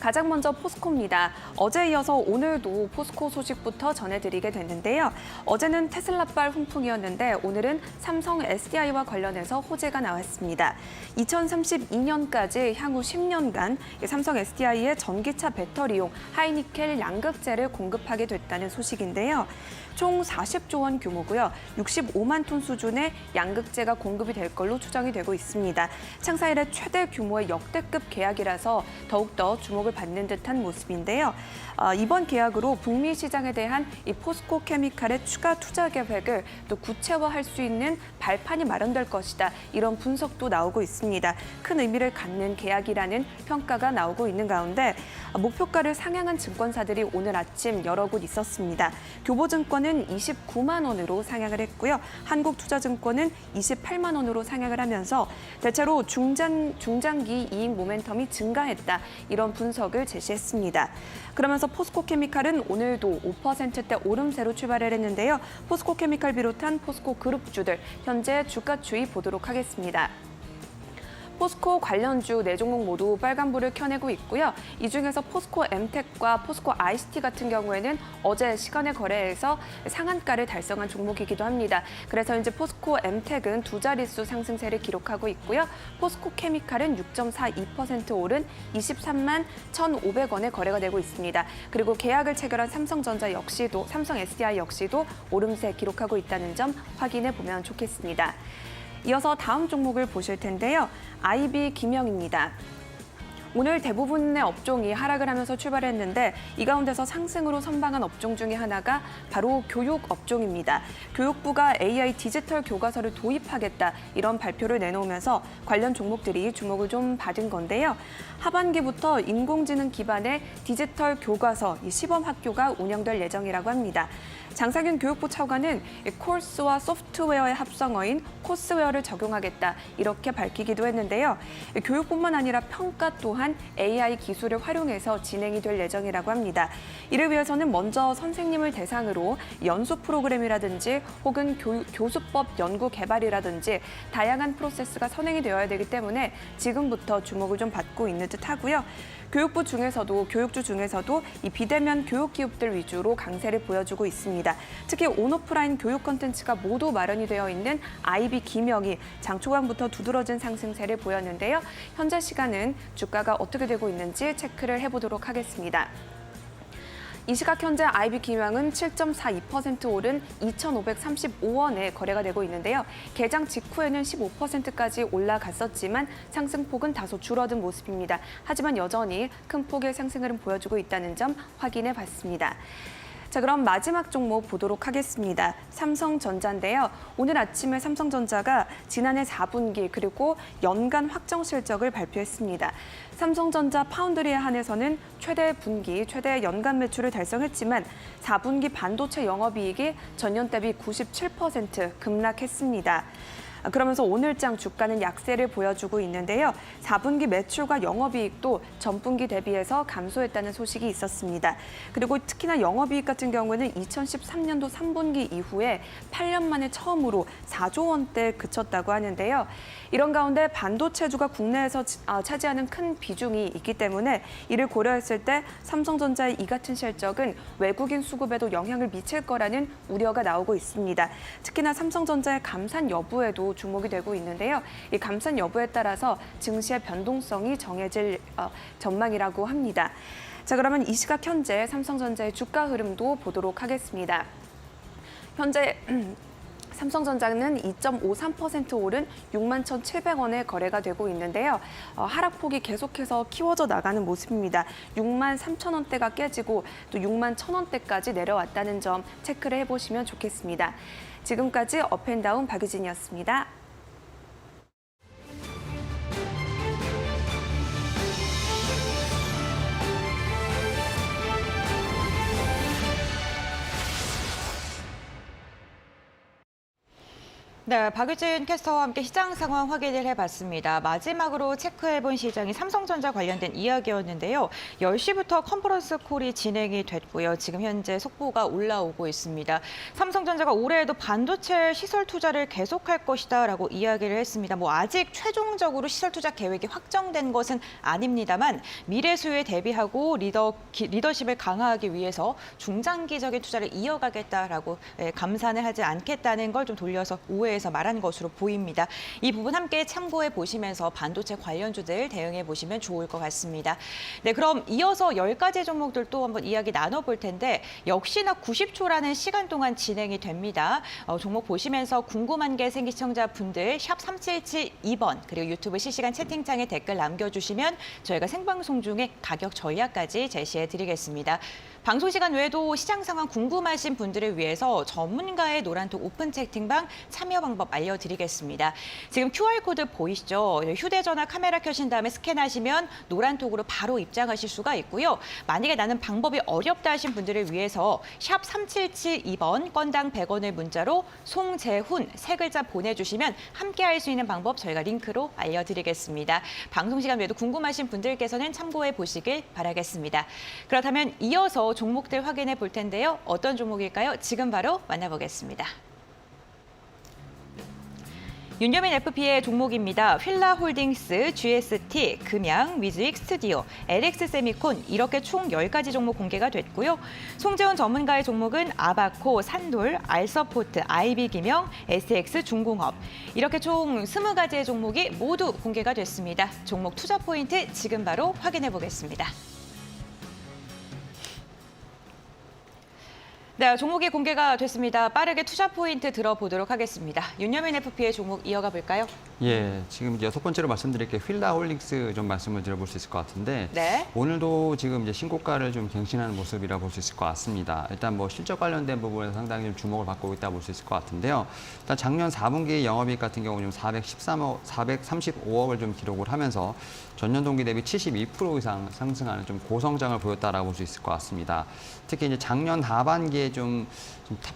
가장 먼저 포스코입니다. 어제에 이어서 오늘도 포스코 소식부터 전해드리게 됐는데요. 어제는 테슬라발 훈풍이었는데 오늘은 삼성 SDI와 관련해서 호재가 나왔습니다. 2032년까지 향후 10년간 삼성 SDI의 전기차 배터리용 하이니켈 양극재를 공급하게 됐다는 소식인데요. 총 40조 원 규모고요. 65만 톤 수준의 양극재가 공급이 될 걸로 추정이 되고 있습니다. 창사 이래 최대 규모의 역대급 계약이라서 더욱더 주목을 받는 듯한 모습인데요. 이번 계약으로 북미 시장에 대한 이 포스코 케미칼의 추가 투자 계획을 또 구체화할 수 있는 발판이 마련될 것이다. 이런 분석도 나오고 있습니다. 큰 의미를 갖는 계약이라는 평가가 나오고 있는 가운데 목표가를 상향한 증권사들이 오늘 아침 여러 곳 있었습니다. 교보증권은 29만 원으로 상향을 했고요. 한국투자증권은 28만 원으로 상향을 하면서 대체로 중장기 이익 모멘텀이 증가했다. 이런 분석을 제시했습니다. 그러면서 포스코케미칼은 오늘도 5%대 오름세로 출발을 했는데요. 포스코케미칼 비롯한 포스코 그룹주들 현재 주가 추이 보도록 하겠습니다. 포스코 관련주 4종목 모두 빨간불을 켜내고 있고요. 이 중에서 포스코 엠텍과 포스코 ICT 같은 경우에는 어제 시간의 거래에서 상한가를 달성한 종목이기도 합니다. 그래서 이제 포스코 엠텍은 두 자릿수 상승세를 기록하고 있고요. 포스코 케미칼은 6.42% 오른 23만 1,500원에 거래가 되고 있습니다. 그리고 계약을 체결한 삼성전자 역시도 삼성 SDI 역시도 오름세 기록하고 있다는 점 확인해 보면 좋겠습니다. 이어서 다음 종목을 보실 텐데요. IB 김영입니다. 오늘 대부분의 업종이 하락을 하면서 출발했는데 이 가운데서 상승으로 선방한 업종 중에 하나가 바로 교육 업종입니다. 교육부가 AI 디지털 교과서를 도입하겠다 이런 발표를 내놓으면서 관련 종목들이 주목을 좀 받은 건데요. 하반기부터 인공지능 기반의 디지털 교과서 시범 학교가 운영될 예정이라고 합니다. 장상윤 교육부 차관은 코스와 소프트웨어의 합성어인 코스웨어를 적용하겠다 이렇게 밝히기도 했는데요. 교육뿐만 아니라 평가 또한 AI 기술을 활용해서 진행이 될 예정이라고 합니다. 이를 위해서는 먼저 선생님을 대상으로 연수 프로그램이라든지 혹은 교수법 연구 개발이라든지 다양한 프로세스가 선행이 되어야 되기 때문에 지금부터 주목을 좀 받고 있는 듯하고요. 교육부 중에서도 교육주 중에서도 이 비대면 교육 기업들 위주로 강세를 보여주고 있습니다. 특히 온오프라인 교육 콘텐츠가 모두 마련이 되어 있는 IB 김영이 장 초반부터 두드러진 상승세를 보였는데요. 현재 시간은 주가가 어떻게 되고 있는지 체크를 해보도록 하겠습니다. 이 시각 현재 IB 김영은 7.42% 오른 2,535원에 거래가 되고 있는데요. 개장 직후에는 15%까지 올라갔었지만 상승폭은 다소 줄어든 모습입니다. 하지만 여전히 큰 폭의 상승을 보여주고 있다는 점 확인해 봤습니다. 자, 그럼 마지막 종목 보도록 하겠습니다. 삼성전자인데요. 오늘 아침에 삼성전자가 지난해 4분기 그리고 연간 확정 실적을 발표했습니다. 삼성전자 파운드리에 한해서는 최대 분기, 최대 연간 매출을 달성했지만 4분기 반도체 영업이익이 전년 대비 97% 급락했습니다. 그러면서 오늘장 주가는 약세를 보여주고 있는데요. 4분기 매출과 영업이익도 전분기 대비해서 감소했다는 소식이 있었습니다. 그리고 특히나 영업이익 같은 경우에는 2013년도 3분기 이후에 8년 만에 처음으로 4조 원대에 그쳤다고 하는데요. 이런 가운데 반도체주가 국내에서 차지하는 큰 비중이 있기 때문에 이를 고려했을 때 삼성전자의 이 같은 실적은 외국인 수급에도 영향을 미칠 거라는 우려가 나오고 있습니다. 특히나 삼성전자의 감산 여부에도 주목이 되고 있는데요. 이 감산 여부에 따라서 증시의 변동성이 정해질 전망이라고 합니다. 자, 그러면 이 시각 현재 삼성전자의 주가 흐름도 보도록 하겠습니다. 현재 삼성전자는 2.53% 오른 6만 1,700원에 거래가 되고 있는데요. 하락폭이 계속해서 키워져 나가는 모습입니다. 6만 3천 원대가 깨지고 또 6만 1천 원대까지 내려왔다는 점 체크를 해보시면 좋겠습니다. 지금까지 업앤다운 박유진이었습니다. 네, 박유진 캐스터와 함께 시장 상황 확인을 해봤습니다. 마지막으로 체크해본 시장이 삼성전자 관련된 이야기였는데요. 10시부터 컨퍼런스 콜이 진행이 됐고요. 지금 현재 속보가 올라오고 있습니다. 삼성전자가 올해에도 반도체 시설 투자를 계속할 것이다라고 이야기를 했습니다. 아직 최종적으로 시설 투자 계획이 확정된 것은 아닙니다만 미래 수요에 대비하고 리더십을 강화하기 위해서 중장기적인 투자를 이어가겠다라고 감산을 하지 않겠다는 걸 좀 돌려서 오해해서 말한 것으로 보입니다. 이 부분 함께 참고해 보시면서 반도체 관련주들 대응해 보시면 좋을 것 같습니다. 네, 그럼 이어서 10가지 종목들도 한번 이야기 나눠볼 텐데 역시나 90초라는 시간 동안 진행이 됩니다. 종목 보시면서 궁금한 게 생긴 시청자분들 샵 3772번 그리고 유튜브 실시간 채팅창에 댓글 남겨주시면 저희가 생방송 중에 가격 전략까지 제시해 드리겠습니다. 방송 시간 외에도 시장 상황 궁금하신 분들을 위해서 전문가의 노란톡 오픈 채팅방 참여 방법 알려드리겠습니다. 지금 QR코드 보이시죠? 휴대전화 카메라 켜신 다음에 스캔하시면 노란톡으로 바로 입장하실 수가 있고요. 만약에 나는 방법이 어렵다 하신 분들을 위해서 샵 3772번 건당 100원을 문자로 송재훈 3글자 보내주시면 함께 할 수 있는 방법 저희가 링크로 알려드리겠습니다. 방송 시간 외에도 궁금하신 분들께서는 참고해 보시길 바라겠습니다. 그렇다면 이어서 종목들 확인해 볼 텐데요. 어떤 종목일까요? 지금 바로 만나보겠습니다. 윤여민 FP의 종목입니다. 휠라홀딩스, GST, 금양, 위즈익 스튜디오, LX세미콘 이렇게 총 10가지 종목 공개가 됐고요. 송재훈 전문가의 종목은 아바코, 산돌, 알서포트, IB기명, SX 중공업 이렇게 총 20가지의 종목이 모두 공개가 됐습니다. 종목 투자 포인트 지금 바로 확인해 보겠습니다. 네, 종목이 공개가 됐습니다. 빠르게 투자 포인트 들어보도록 하겠습니다. 윤여민 FP의 종목 이어가 볼까요? 예, 지금 이제 6번째로 말씀드릴 게 휠라홀딩스 좀 말씀을 드려볼 수 있을 것 같은데 네. 오늘도 지금 이제 신고가를 좀 갱신하는 모습이라 볼 수 있을 것 같습니다. 일단 실적 관련된 부분에서 상당히 좀 주목을 받고 있다 볼 수 있을 것 같은데요. 일단 작년 4분기 영업이익 같은 경우는 좀 435억을 좀 기록을 하면서 전년 동기 대비 72% 이상 상승하는 좀 고성장을 보였다라고 볼 수 있을 것 같습니다. 특히 이제 작년 하반기에 좀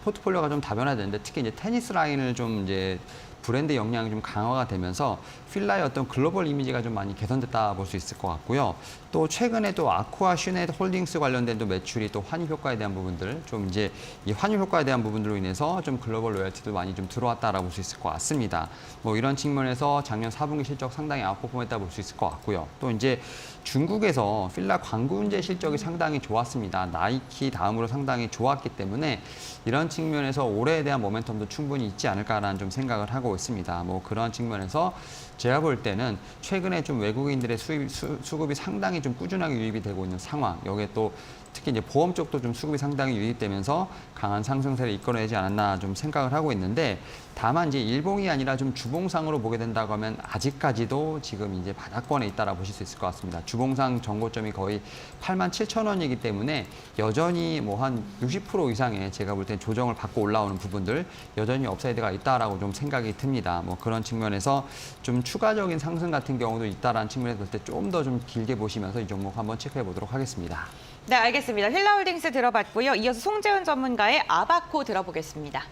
포트폴리오가 좀 다변화되는데 특히 이제 테니스 라인을 좀 이제 브랜드 역량이 좀 강화가 되면서 휠라의 어떤 글로벌 이미지가 좀 많이 개선됐다 볼 수 있을 것 같고요. 또 최근에 또 아쿠아 슈넷 홀딩스 관련된 또 매출이 또 환율 효과에 대한 부분들 좀 이제 이 환율 효과에 대한 부분들로 인해서 좀 글로벌 로열티도 많이 좀 들어왔다라고 볼 수 있을 것 같습니다. 이런 측면에서 작년 4분기 실적 상당히 아웃퍼폼했다 볼 수 있을 것 같고요. 또 이제 중국에서 휠라 광군제 실적이 상당히 좋았습니다. 나이키 다음으로 상당히 좋았기 때문에 이런 측면에서 올해에 대한 모멘텀도 충분히 있지 않을까라는 좀 생각을 하고 있습니다. 그런 측면에서 제가 볼 때는 최근에 좀 외국인들의 수급이 상당히 좀 꾸준하게 유입이 되고 있는 상황. 여기에 또 특히 이제 보험 쪽도 좀 수급이 상당히 유입되면서 강한 상승세를 이끌어내지 않았나 좀 생각을 하고 있는데 다만 이제 일봉이 아니라 좀 주봉상으로 보게 된다고 하면 아직까지도 지금 이제 바닥권에 있다라 보실 수 있을 것 같습니다. 주봉상 정고점이 거의 87,000원이기 때문에 여전히 한 60% 이상의 제가 볼 땐 조정을 받고 올라오는 부분들 여전히 업사이드가 있다라고 좀 생각이 듭니다. 그런 측면에서 좀 추가적인 상승 같은 경우도 있다라는 측면에서 볼 때 좀 더 좀 길게 보시면서 이 종목 한번 체크해 보도록 하겠습니다. 네, 알겠습니다. 휠라홀딩스 들어봤고요. 이어서 송재훈 전문가의 아바코 들어보겠습니다.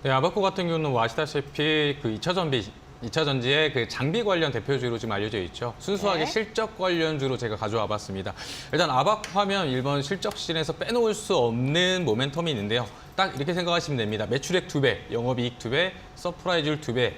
네, 아바코 같은 경우는 아시다시피 그 2차 전지의 그 장비 관련 대표주로 지금 알려져 있죠. 순수하게 네. 실적 관련주로 제가 가져와 봤습니다. 일단 아바코 하면 일본 실적 씬에서 빼놓을 수 없는 모멘텀이 있는데요. 딱 이렇게 생각하시면 됩니다. 매출액 2배, 영업이익 2배, 서프라이즈율 2배.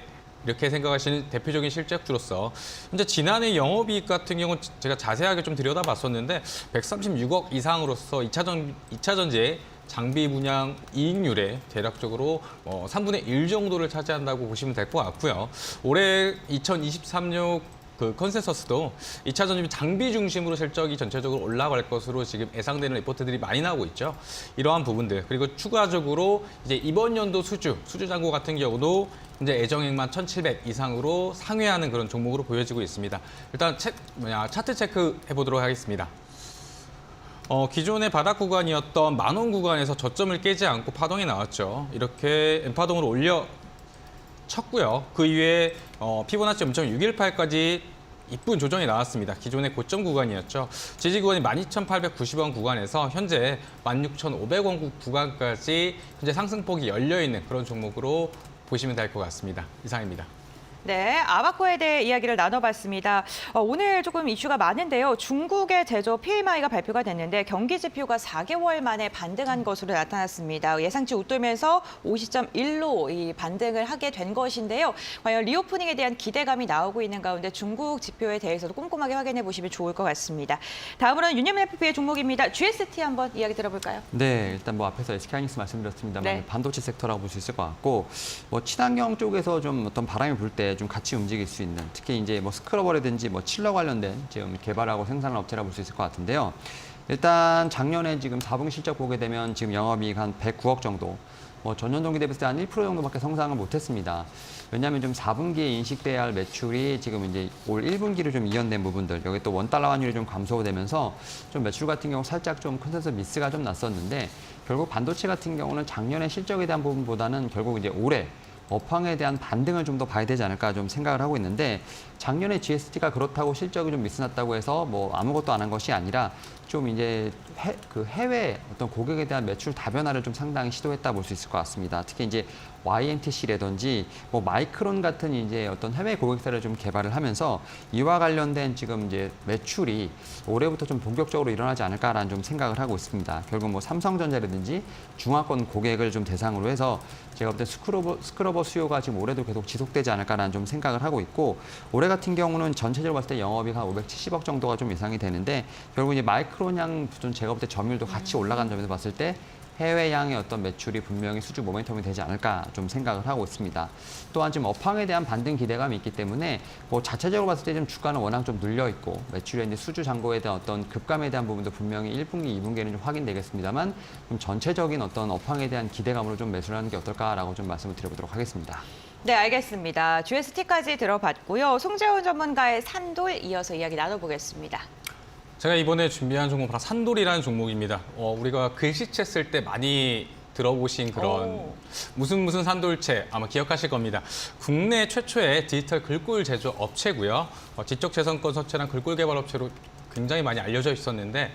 이렇게 생각하시는 대표적인 실적주로서 현재 지난해 영업이익 같은 경우는 제가 자세하게 좀 들여다봤었는데 136억 이상으로서 2차 전지의 장비 분양 이익률에 대략적으로 3분의 1 정도를 차지한다고 보시면 될 것 같고요. 올해 2023년 그 컨센서스도 2차 전지 장비 중심으로 실적이 전체적으로 올라갈 것으로 지금 예상되는 리포트들이 많이 나오고 있죠. 이러한 부분들 그리고 추가적으로 이제 이번 연도 수주 잔고 같은 경우도 이제 예정액만 1,700 이상으로 상회하는 그런 종목으로 보여지고 있습니다. 일단 차트 체크해 보도록 하겠습니다. 기존의 바닥 구간이었던 10,000원 구간에서 저점을 깨지 않고 파동이 나왔죠. 이렇게 N파동으로 올려 쳤고요. 그 이후에 피보나치 0.618까지 이쁜 조정이 나왔습니다. 기존의 고점 구간이었죠. 지지 구간이 12,890원 구간에서 현재 16,500원 구간까지 현재 상승폭이 열려 있는 그런 종목으로 보시면 될 것 같습니다. 이상입니다. 네, 아바코에 대해 이야기를 나눠봤습니다. 오늘 조금 이슈가 많은데요. 중국의 제조 PMI가 발표가 됐는데 경기 지표가 4개월 만에 반등한 것으로 나타났습니다. 예상치 웃돌면서 50.1로 이 반등을 하게 된 것인데요. 과연 리오프닝에 대한 기대감이 나오고 있는 가운데 중국 지표에 대해서도 꼼꼼하게 확인해 보시면 좋을 것 같습니다. 다음으로는 윤여민 FP의 종목입니다. GST 한번 이야기 들어볼까요? 네, 일단 뭐 앞에서 SK하이닉스 말씀드렸습니다만 네. 반도체 섹터라고 볼 수 있을 것 같고 뭐 친환경 쪽에서 좀 어떤 바람이 불 때 좀 같이 움직일 수 있는 특히 이제 뭐 스크러버라든지 뭐 칠러 관련된 지금 개발하고 생산을 업체라 볼 수 있을 것 같은데요. 일단 작년에 지금 4분기 실적 보게 되면 지금 영업이익 한 109억 정도, 뭐 전년 동기 대비했을 때 한 1% 정도밖에 성장을 못했습니다. 왜냐하면 좀 4분기에 인식돼야 할 매출이 지금 이제 올 1분기를 좀 이연된 부분들, 여기 또 원달러 환율이 좀 감소되면서 좀 매출 같은 경우 살짝 좀 컨센서스 미스가 좀 났었는데 결국 반도체 같은 경우는 작년의 실적에 대한 부분보다는 결국 이제 올해 업황에 대한 반등을 좀 더 봐야 되지 않을까 좀 생각을 하고 있는데 작년에 GST가 그렇다고 실적이 좀 미스났다고 해서 뭐 아무것도 안 한 것이 아니라 좀 이제 해외 어떤 고객에 대한 매출 다변화를 좀 상당히 시도했다 볼 수 있을 것 같습니다. 특히 이제 YNTC라든지 뭐 마이크론 같은 이제 어떤 해외 고객사를 좀 개발을 하면서 이와 관련된 지금 이제 매출이 올해부터 좀 본격적으로 일어나지 않을까라는 좀 생각을 하고 있습니다. 결국 뭐 삼성전자라든지 중화권 고객을 좀 대상으로 해서 제가 볼 때 스크러버 수요가 지금 올해도 계속 지속되지 않을까라는 좀 생각을 하고 있고 올해 같은 경우는 전체적으로 봤을 때 영업이익 한 570억 정도가 좀 예상이 되는데 결국 이제 마이크론양 좀 제가 볼 때 점유율도 같이 올라간 점에서 봤을 때 해외양의 어떤 매출이 분명히 수주 모멘텀이 되지 않을까 좀 생각을 하고 있습니다. 또한 지금 업황에 대한 반등 기대감이 있기 때문에 뭐 자체적으로 봤을 때 좀 주가는 워낙 좀 눌려 있고 매출의 이제 수주 잔고에 대한 어떤 급감에 대한 부분도 분명히 1분기, 2분기에는 좀 확인되겠습니다만 좀 전체적인 어떤 업황에 대한 기대감으로 좀 매수를 하는 게 어떨까라고 좀 말씀을 드려보도록 하겠습니다. 네, 알겠습니다. GST까지 들어봤고요. 송재훈 전문가의 산돌 이어서 이야기 나눠보겠습니다. 제가 이번에 준비한 종목은 바로 산돌이라는 종목입니다. 우리가 글씨체 쓸 때 많이 들어보신 그런 무슨 산돌체 아마 기억하실 겁니다. 국내 최초의 디지털 글꼴 제조 업체고요. 지적재산권 서체랑 글꼴 개발 업체로 굉장히 많이 알려져 있었는데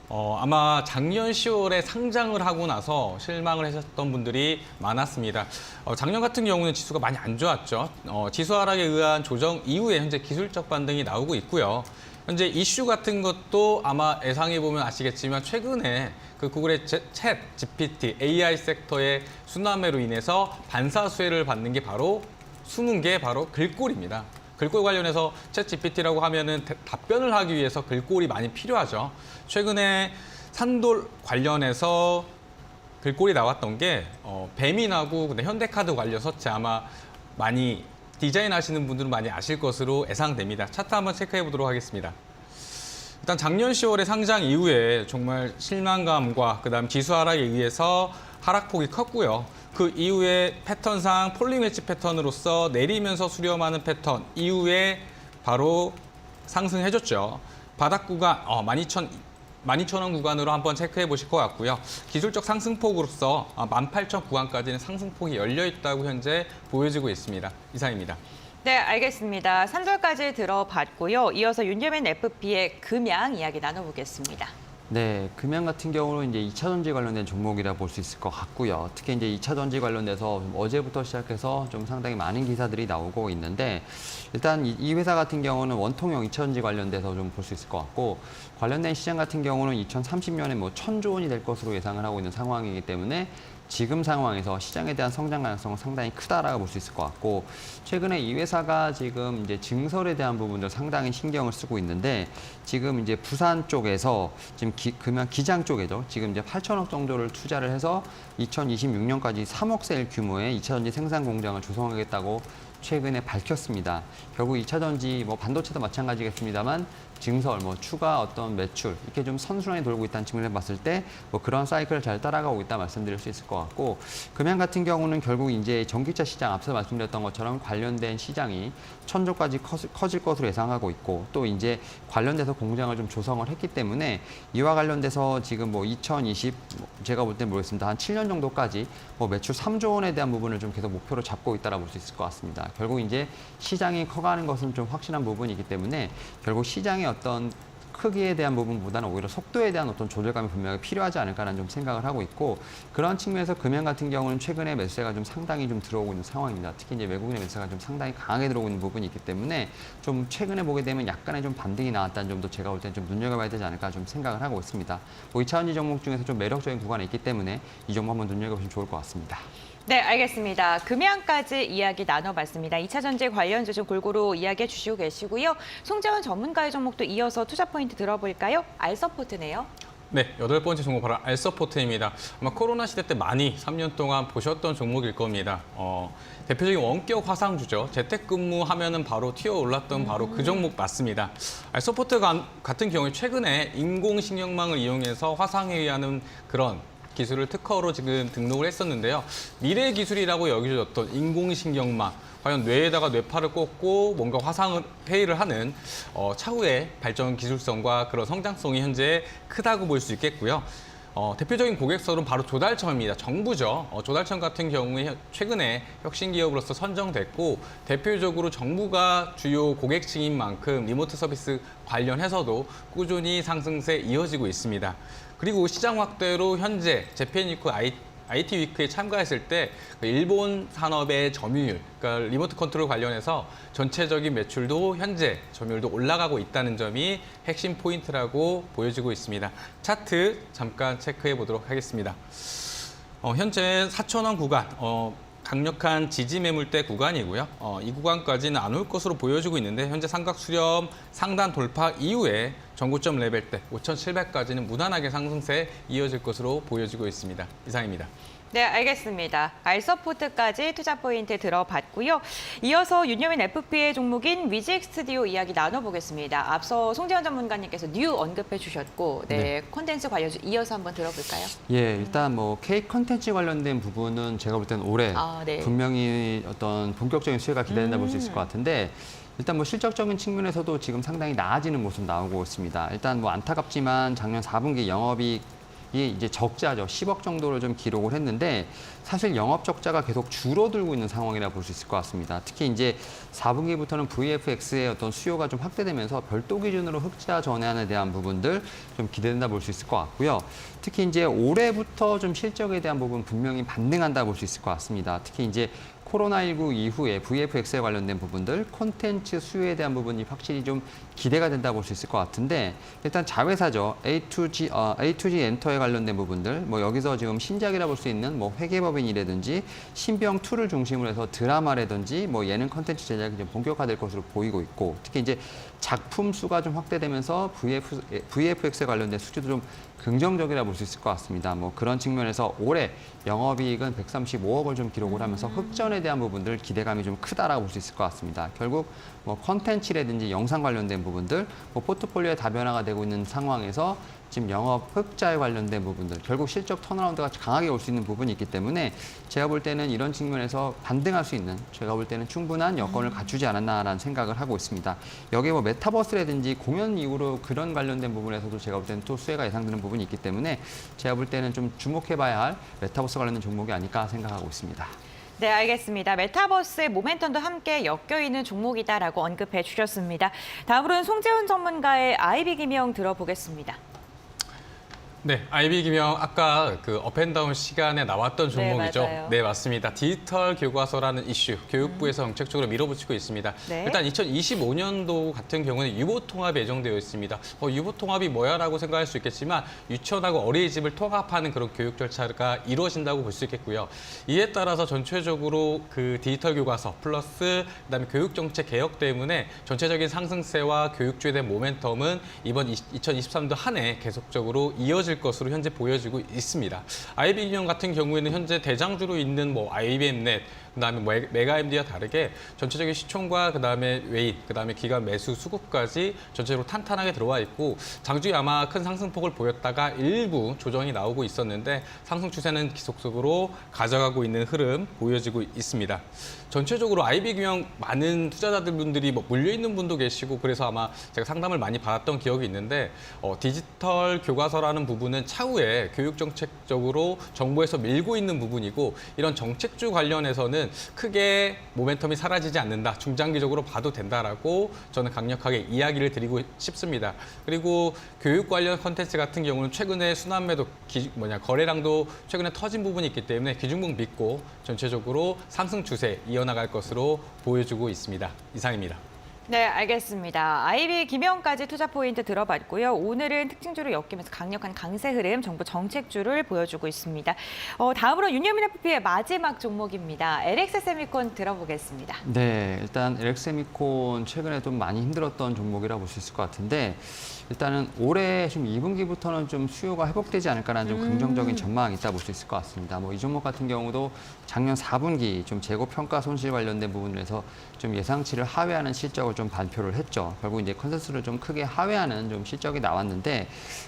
아마 작년 10월에 상장을 하고 나서 실망을 하셨던 분들이 많았습니다. 작년 같은 경우는 지수가 많이 안 좋았죠. 지수 하락에 의한 조정 이후에 현재 기술적 반등이 나오고 있고요. 현재 이슈 같은 것도 아마 예상해보면 아시겠지만 최근에 그 구글의 챗 GPT AI 섹터의 순환매로 인해서 반사수혜를 받는 게 바로 숨은 게 바로 글꼴입니다. 글꼴 관련해서 챗 GPT라고 하면은 답변을 하기 위해서 글꼴이 많이 필요하죠. 최근에 산돌 관련해서 글꼴이 나왔던 게 배민하고 근데 현대카드 관련 서체 아마 많이 디자인하시는 분들은 많이 아실 것으로 예상됩니다. 차트 한번 체크해 보도록 하겠습니다. 일단 작년 10월에 상장 이후에 정말 실망감과 그다음 지수 하락에 의해서 하락폭이 컸고요. 그 이후에 패턴상 폴링 웨지 패턴으로서 내리면서 수렴하는 패턴 이후에 바로 상승해줬죠. 바닥 구간 12,000원 구간으로 한번 체크해 보실 것 같고요. 기술적 상승폭으로서 18,000 구간까지는 상승폭이 열려 있다고 현재 보여지고 있습니다. 이상입니다. 네, 알겠습니다. 산돌까지 들어봤고요. 이어서 윤여민 FP의 금양 이야기 나눠보겠습니다. 네, 금양 같은 경우는 이제 2차 전지 관련된 종목이라 볼 수 있을 것 같고요. 특히 이제 2차 전지 관련돼서 어제부터 시작해서 좀 상당히 많은 기사들이 나오고 있는데 일단 이 회사 같은 경우는 원통형 2차 전지 관련돼서 좀 볼 수 있을 것 같고 관련된 시장 같은 경우는 2030년에 뭐 1,000조 원이 될 것으로 예상을 하고 있는 상황이기 때문에 지금 상황에서 시장에 대한 성장 가능성은 상당히 크다라고 볼 수 있을 것 같고 최근에 이 회사가 지금 이제 증설에 대한 부분들 상당히 신경을 쓰고 있는데 지금 이제 부산 쪽에서 지금 금양 기장 쪽에죠. 지금 이제 8천억 정도를 투자를 해서 2026년까지 3억 셀 규모의 2차 전지 생산 공장을 조성하겠다고 최근에 밝혔습니다. 결국 2차 전지 뭐 반도체도 마찬가지겠습니다만 증설, 뭐 추가 어떤 매출 이렇게 좀 선순환이 돌고 있다는 측면을 봤을 때 뭐 그런 사이클을 잘 따라가고 있다 말씀드릴 수 있을 것 같고 금양 같은 경우는 결국 이제 전기차 시장 앞서 말씀드렸던 것처럼 관련된 시장이 1,000조까지 커질 것으로 예상하고 있고 또 이제 관련돼서 공장을 좀 조성을 했기 때문에 이와 관련돼서 지금 뭐 2020 제가 볼 땐 모르겠습니다. 한 7년 정도까지 뭐 매출 3조 원에 대한 부분을 좀 계속 목표로 잡고 있다라 볼 수 있을 것 같습니다. 결국 이제 시장이 커가는 것은 좀 확실한 부분이기 때문에 결국 시장의 어떤 크기에 대한 부분보다는 오히려 속도에 대한 어떤 조절감이 분명히 필요하지 않을까라는 좀 생각을 하고 있고 그런 측면에서 금연 같은 경우는 최근에 매수세가 좀 상당히 좀 들어오고 있는 상황입니다. 특히 이제 외국인의 매수세가 좀 상당히 강하게 들어오고 있는 부분이 있기 때문에 좀 최근에 보게 되면 약간의 좀 반등이 나왔다는 점도 제가 볼 때는 좀 눈여겨봐야 되지 않을까 좀 생각을 하고 있습니다. 뭐 2차전지 종목 중에서 좀 매력적인 구간이 있기 때문에 이 종목 한번 눈여겨보시면 좋을 것 같습니다. 네, 알겠습니다. 금양까지 이야기 나눠봤습니다. 2차 전지 관련주 좀 골고루 이야기해 주시고 계시고요. 송재원 전문가의 종목도 이어서 투자 포인트 들어볼까요? 알서포트네요. 네, 8번째 종목 바로 알서포트입니다. 아마 코로나 시대 때 많이 3년 동안 보셨던 종목일 겁니다. 대표적인 원격 화상주죠. 재택근무하면은 바로 튀어올랐던 바로 그 종목 맞습니다. 알서포트 같은 경우에 최근에 인공신경망을 이용해서 화상에 의한 그런 기술을 특허로 지금 등록을 했었는데요. 미래 기술이라고 여겨졌던 인공신경망, 과연 뇌에다가 뇌파를 꽂고 뭔가 화상을 회의를 하는 차후의 발전 기술성과 그런 성장성이 현재 크다고 볼 수 있겠고요. 대표적인 고객사는 바로 조달청입니다. 정부죠. 조달청 같은 경우에 최근에 혁신 기업으로서 선정됐고 대표적으로 정부가 주요 고객층인 만큼 리모트 서비스 관련해서도 꾸준히 상승세 이어지고 있습니다. 그리고 시장 확대로 현재 재팬위크 IT 위크에 참가했을 때 일본 산업의 점유율, 그러니까 리모트 컨트롤 관련해서 전체적인 매출도 현재 점유율도 올라가고 있다는 점이 핵심 포인트라고 보여지고 있습니다. 차트 잠깐 체크해 보도록 하겠습니다. 현재 4,000원 구간, 강력한 지지 매물대 구간이고요. 이 구간까지는 안 올 것으로 보여지고 있는데 현재 삼각 수렴 상단 돌파 이후에 전고점 레벨대 5,700까지는 무난하게 상승세 이어질 것으로 보여지고 있습니다. 이상입니다. 네, 알겠습니다. 알서포트까지 투자 포인트 들어봤고요. 이어서 윤여민 FP의 종목인 위직 스튜디오 이야기 나눠보겠습니다. 앞서 송재원 전문가님께서 뉴 언급해 주셨고, 네, 콘텐츠 관련주 이어서 한번 들어볼까요? 예, 일단 뭐 K 컨텐츠 관련된 부분은 제가 볼 때는 올해 네. 분명히 어떤 본격적인 수혜가 기대된다 볼 수 있을 것 같은데 일단 뭐 실적적인 측면에서도 지금 상당히 나아지는 모습 나오고 있습니다. 일단 뭐 안타깝지만 작년 4분기 영업이익이 이제 적자죠. 10억 정도를 좀 기록을 했는데 사실 영업 적자가 계속 줄어들고 있는 상황이라 볼 수 있을 것 같습니다. 특히 이제 4분기부터는 VFX의 어떤 수요가 좀 확대되면서 별도 기준으로 흑자 전환에 대한 부분들 좀 기대된다 볼 수 있을 것 같고요. 특히 이제 올해부터 좀 실적에 대한 부분 분명히 반등한다 볼 수 있을 것 같습니다. 특히 이제 코로나19 이후에 VFX에 관련된 부분들, 콘텐츠 수요에 대한 부분이 확실히 좀 기대가 된다 볼 수 있을 것 같은데 일단 자회사죠. A2G 엔터에 관련된 부분들, 뭐 여기서 지금 신작이라 볼 수 있는 뭐 회계법인이라든지 신병2를 중심으로 해서 드라마라든지 뭐 예능 콘텐츠 제작이 좀 본격화될 것으로 보이고 있고 특히 이제 작품 수가 좀 확대되면서 VFX에 관련된 수주도 좀 긍정적이라 볼 수 있을 것 같습니다. 뭐 그런 측면에서 올해 영업이익은 135억을 좀 기록을 하면서 흑전에 대한 부분들 기대감이 좀 크다라고 볼 수 있을 것 같습니다. 결국 뭐 컨텐츠라든지 영상 관련된 부분들, 뭐 포트폴리오의 다변화가 되고 있는 상황에서 지금 영업 흑자에 관련된 부분들, 결국 실적 턴어라운드가 강하게 올 수 있는 부분이 있기 때문에 제가 볼 때는 이런 측면에서 반등할 수 있는 제가 볼 때는 충분한 여건을 갖추지 않았나라는 생각을 하고 있습니다. 여기에 뭐 메타버스라든지 공연 이후로 그런 관련된 부분에서도 제가 볼 때는 또 수혜가 예상되는 부분이 있기 때문에 제가 볼 때는 좀 주목해봐야 할 메타버스 관련된 종목이 아닐까 생각하고 있습니다. 네, 알겠습니다. 메타버스의 모멘텀도 함께 엮여있는 종목이다라고 언급해 주셨습니다. 다음으로는 송재훈 전문가의 IB 기명 들어보겠습니다. 네, IB 기명 아까 그 업앤다운 시간에 나왔던 종목이죠. 맞아요. 네, 맞습니다. 디지털 교과서라는 이슈, 교육부에서 정책적으로 밀어붙이고 있습니다. 네. 일단 2025년도 같은 경우는 유보통합이 예정되어 있습니다. 유보통합이 뭐야라고 생각할 수 있겠지만 유치원하고 어린이집을 통합하는 그런 교육 절차가 이루어진다고 볼 수 있겠고요. 이에 따라서 전체적으로 그 디지털 교과서 플러스 그다음에 교육정책 개혁 때문에 전체적인 상승세와 교육주에 대한 모멘텀은 이번 2023도 한 해 계속적으로 이어질 것으로 현재 보여지고 있습니다. IB 기업 같은 경우에는 현재 대장주로 있는 뭐 IBM넷, 그다음에 메가MD와 다르게 전체적인 시총과 그다음에 외인, 그다음에 기관 매수 수급까지 전체적으로 탄탄하게 들어와 있고 장중에 아마 큰 상승폭을 보였다가 일부 조정이 나오고 있었는데 상승 추세는 지속적으로 가져가고 있는 흐름 보여지고 있습니다. 전체적으로 IB 기업 많은 투자자들분들이 뭐 물려 있는 분도 계시고 그래서 아마 제가 상담을 많이 받았던 기억이 있는데 디지털 교과서라는 부분은 차후에 교육 정책적으로 정부에서 밀고 있는 부분이고 이런 정책주 관련해서는 종목들은 크게 모멘텀이 사라지지 않는다, 중장기적으로 봐도 된다라고 저는 강력하게 이야기를 드리고 싶습니다. 그리고 교육 관련 컨텐츠 같은 경우는 최근에 순환매도 거래량도 최근에 터진 부분이 있기 때문에 기준목 믿고 전체적으로 상승 추세 이어나갈 것으로 보여주고 있습니다. 이상입니다. 네, 알겠습니다. IB 김영까지 투자 포인트 들어봤고요. 오늘은 특징주를 엮이면서 강력한 강세 흐름, 정부 정책주를 보여주고 있습니다. 다음으로 윤여민 FP의 마지막 종목입니다. LX세미콘 들어보겠습니다. 네, 일단 LX세미콘 최근에 좀 많이 힘들었던 종목이라 볼 수 있을 것 같은데 일단은 올해 좀 2분기부터는 좀 수요가 회복되지 않을까라는 좀 긍정적인 전망이 있다 볼 수 있을 것 같습니다. 뭐 이 종목 같은 경우도 작년 4분기 좀 재고 평가 손실 관련된 부분에서 좀 예상치를 하회하는 실적을 좀 발표를 했죠. 결국 이제 컨센서스를 좀 크게 하회하는 좀 실적이 나왔는데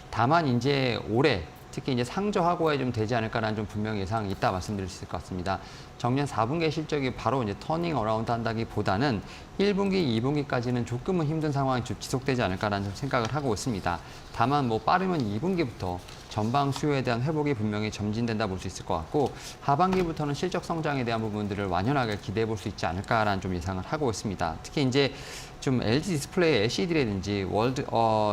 다만 이제 올해 특히 이제 상저하고에 좀 되지 않을까라는 좀 분명 예상이 있다 말씀드릴 수 있을 것 같습니다. 작년 4분기 실적이 바로 이제 터닝 어라운드 한다기보다는 1분기, 2분기까지는 조금은 힘든 상황이 좀 지속되지 않을까라는 좀 생각을 하고 있습니다. 다만 뭐 빠르면 2분기부터 전방 수요에 대한 회복이 분명히 점진된다 볼 수 있을 것 같고 하반기부터는 실적 성장에 대한 부분들을 완연하게 기대해 볼 수 있지 않을까라는 좀 예상을 하고 있습니다. 특히 이제 좀 LG 디스플레이 LCD라든지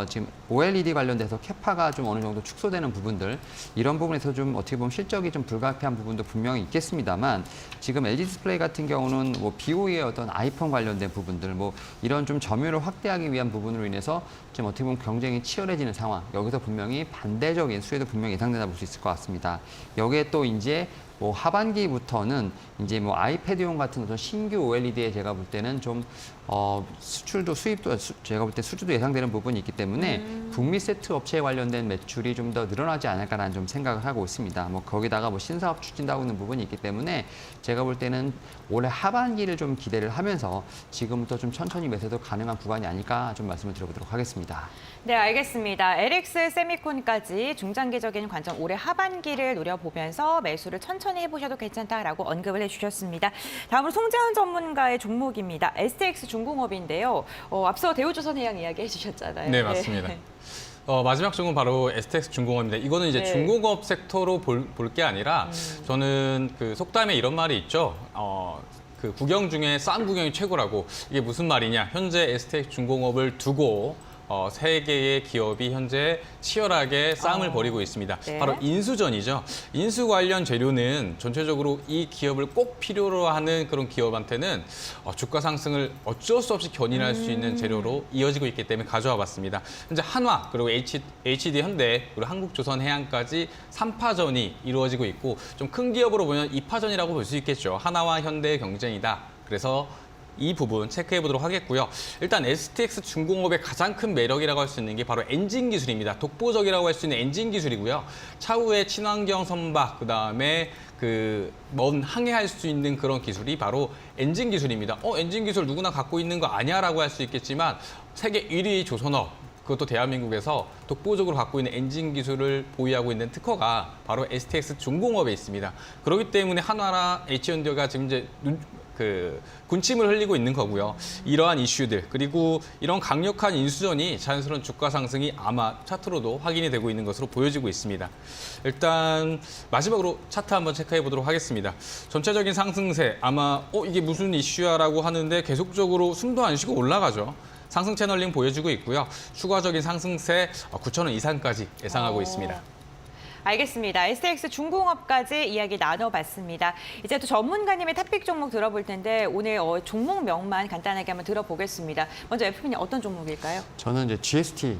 지금 OLED 관련돼서 캐파가 좀 어느 정도 축소되는 부분들 이런 부분에서 좀 어떻게 보면 실적이 좀 불가피한 부분도 분명히 있겠습니다만 지금 LG 디스플레이 같은 경우는 뭐 BOE의 어떤 아이폰 관련된 부분들 뭐 이런 좀 점유율을 확대하기 위한 부분으로 인해서 지금 어떻게 보면 경쟁이 치열해지는 상황 여기서 분명히 반대적인 수혜도 분명히 예상된다 볼 수 있을 것 같습니다. 여기에 또 이제 뭐 하반기부터는 이제 뭐 아이패드용 같은 어떤 신규 OLED에 제가 볼 때는 좀 수출도 수입도 제가 볼 때 수주도 예상되는 부분이 있기 때문에 북미 세트 업체에 관련된 매출이 좀 더 늘어나지 않을까라는 좀 생각을 하고 있습니다. 뭐 거기다가 뭐 신사업 추진하고 있는 부분이 있기 때문에 제가 볼 때는 올해 하반기를 좀 기대를 하면서 지금부터 좀 천천히 매수도 가능한 구간이 아닐까 좀 말씀을 드려보도록 하겠습니다. 네, 알겠습니다. LX 세미콘까지 중장기적인 관점 올해 하반기를 노려보면서 매수를 천천히 해보셔도 괜찮다라고 언급을 해주셨습니다. 다음으로 송재현 전문가의 종목입니다. STX 중공업인데요. 앞서 대우조선해양 이야기 해주셨잖아요. 네, 맞습니다. 마지막 종목은 바로 STX 중공업입니다. 이거는 이제 네. 중공업 섹터로 볼 게 아니라 저는 그 속담에 이런 말이 있죠. 그 구경 중에 싼 구경이 최고라고. 이게 무슨 말이냐. 현재 STX 중공업을 두고 세 개의 기업이 현재 치열하게 싸움을 벌이고 있습니다. 네. 바로 인수전이죠. 인수 관련 재료는 전체적으로 이 기업을 꼭 필요로 하는 그런 기업한테는 주가 상승을 어쩔 수 없이 견인할 수 있는 재료로 이어지고 있기 때문에 가져와 봤습니다. 현재 한화, 그리고 HD 현대, 그리고 한국조선해양까지 3파전이 이루어지고 있고 좀 큰 기업으로 보면 2파전이라고 볼 수 있겠죠. 하나와 현대의 경쟁이다. 그래서 이 부분 체크해 보도록 하겠고요. 일단 STX 중공업의 가장 큰 매력이라고 할 수 있는 게 바로 엔진 기술입니다. 독보적이라고 할 수 있는 엔진 기술이고요. 차후에 친환경 선박, 그다음에 먼 항해할 수 있는 그런 기술이 바로 엔진 기술입니다. 엔진 기술 누구나 갖고 있는 거 아니야라고 할 수 있겠지만 세계 1위 조선업, 그것도 대한민국에서 독보적으로 갖고 있는 엔진 기술을 보유하고 있는 특허가 바로 STX 중공업에 있습니다. 그렇기 때문에 한화나 H현대가 지금 이제 군침을 흘리고 있는 거고요. 이러한 이슈들 그리고 이런 강력한 인수전이 자연스러운 주가 상승이 아마 차트로도 확인이 되고 있는 것으로 보여지고 있습니다. 일단 마지막으로 차트 한번 체크해 보도록 하겠습니다. 전체적인 상승세 아마 이게 무슨 이슈야라고 하는데 계속적으로 숨도 안 쉬고 올라가죠. 상승 채널링 보여주고 있고요. 추가적인 상승세 9,000원 이상까지 예상하고 있습니다. 알겠습니다. STX 중공업까지 이야기 나눠봤습니다. 이제 또 전문가님의 탑픽 종목 들어볼 텐데 오늘 종목명만 간단하게 한번 들어보겠습니다. 먼저 FP님 어떤 종목일까요? 저는 이제 GST를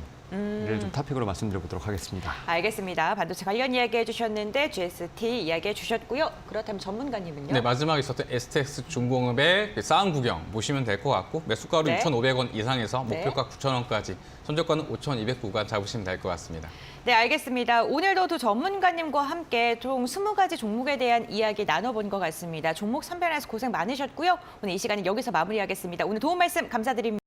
좀 탑픽으로 말씀드려보도록 하겠습니다. 알겠습니다. 반도체 관련 이야기 해주셨는데 GST 이야기해 주셨고요. 그렇다면 전문가님은요? 네, 마지막에 있었던 STX 중공업의 싸움 구경 보시면 될 것 같고 매수가로 네. 6,500원 이상에서 네. 목표가 9,000원까지 선저가는 5,200구간 잡으시면 될 것 같습니다. 네, 알겠습니다. 오늘도 두 전문가님과 함께 총 20가지 종목에 대한 이야기 나눠본 것 같습니다. 종목 선별해서 고생 많으셨고요. 오늘 이 시간은 여기서 마무리하겠습니다. 오늘 도움 말씀 감사드립니다.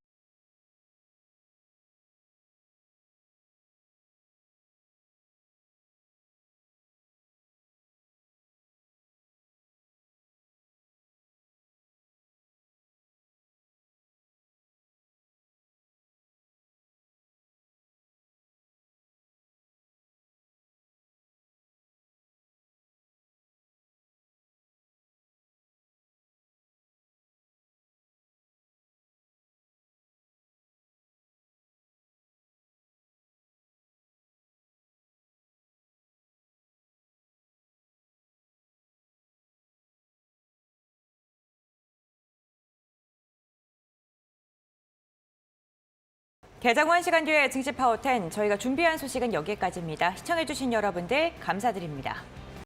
개장 1시간 뒤에 증시 파워 10, 저희가 준비한 소식은 여기까지입니다. 시청해주신 여러분들 감사드립니다.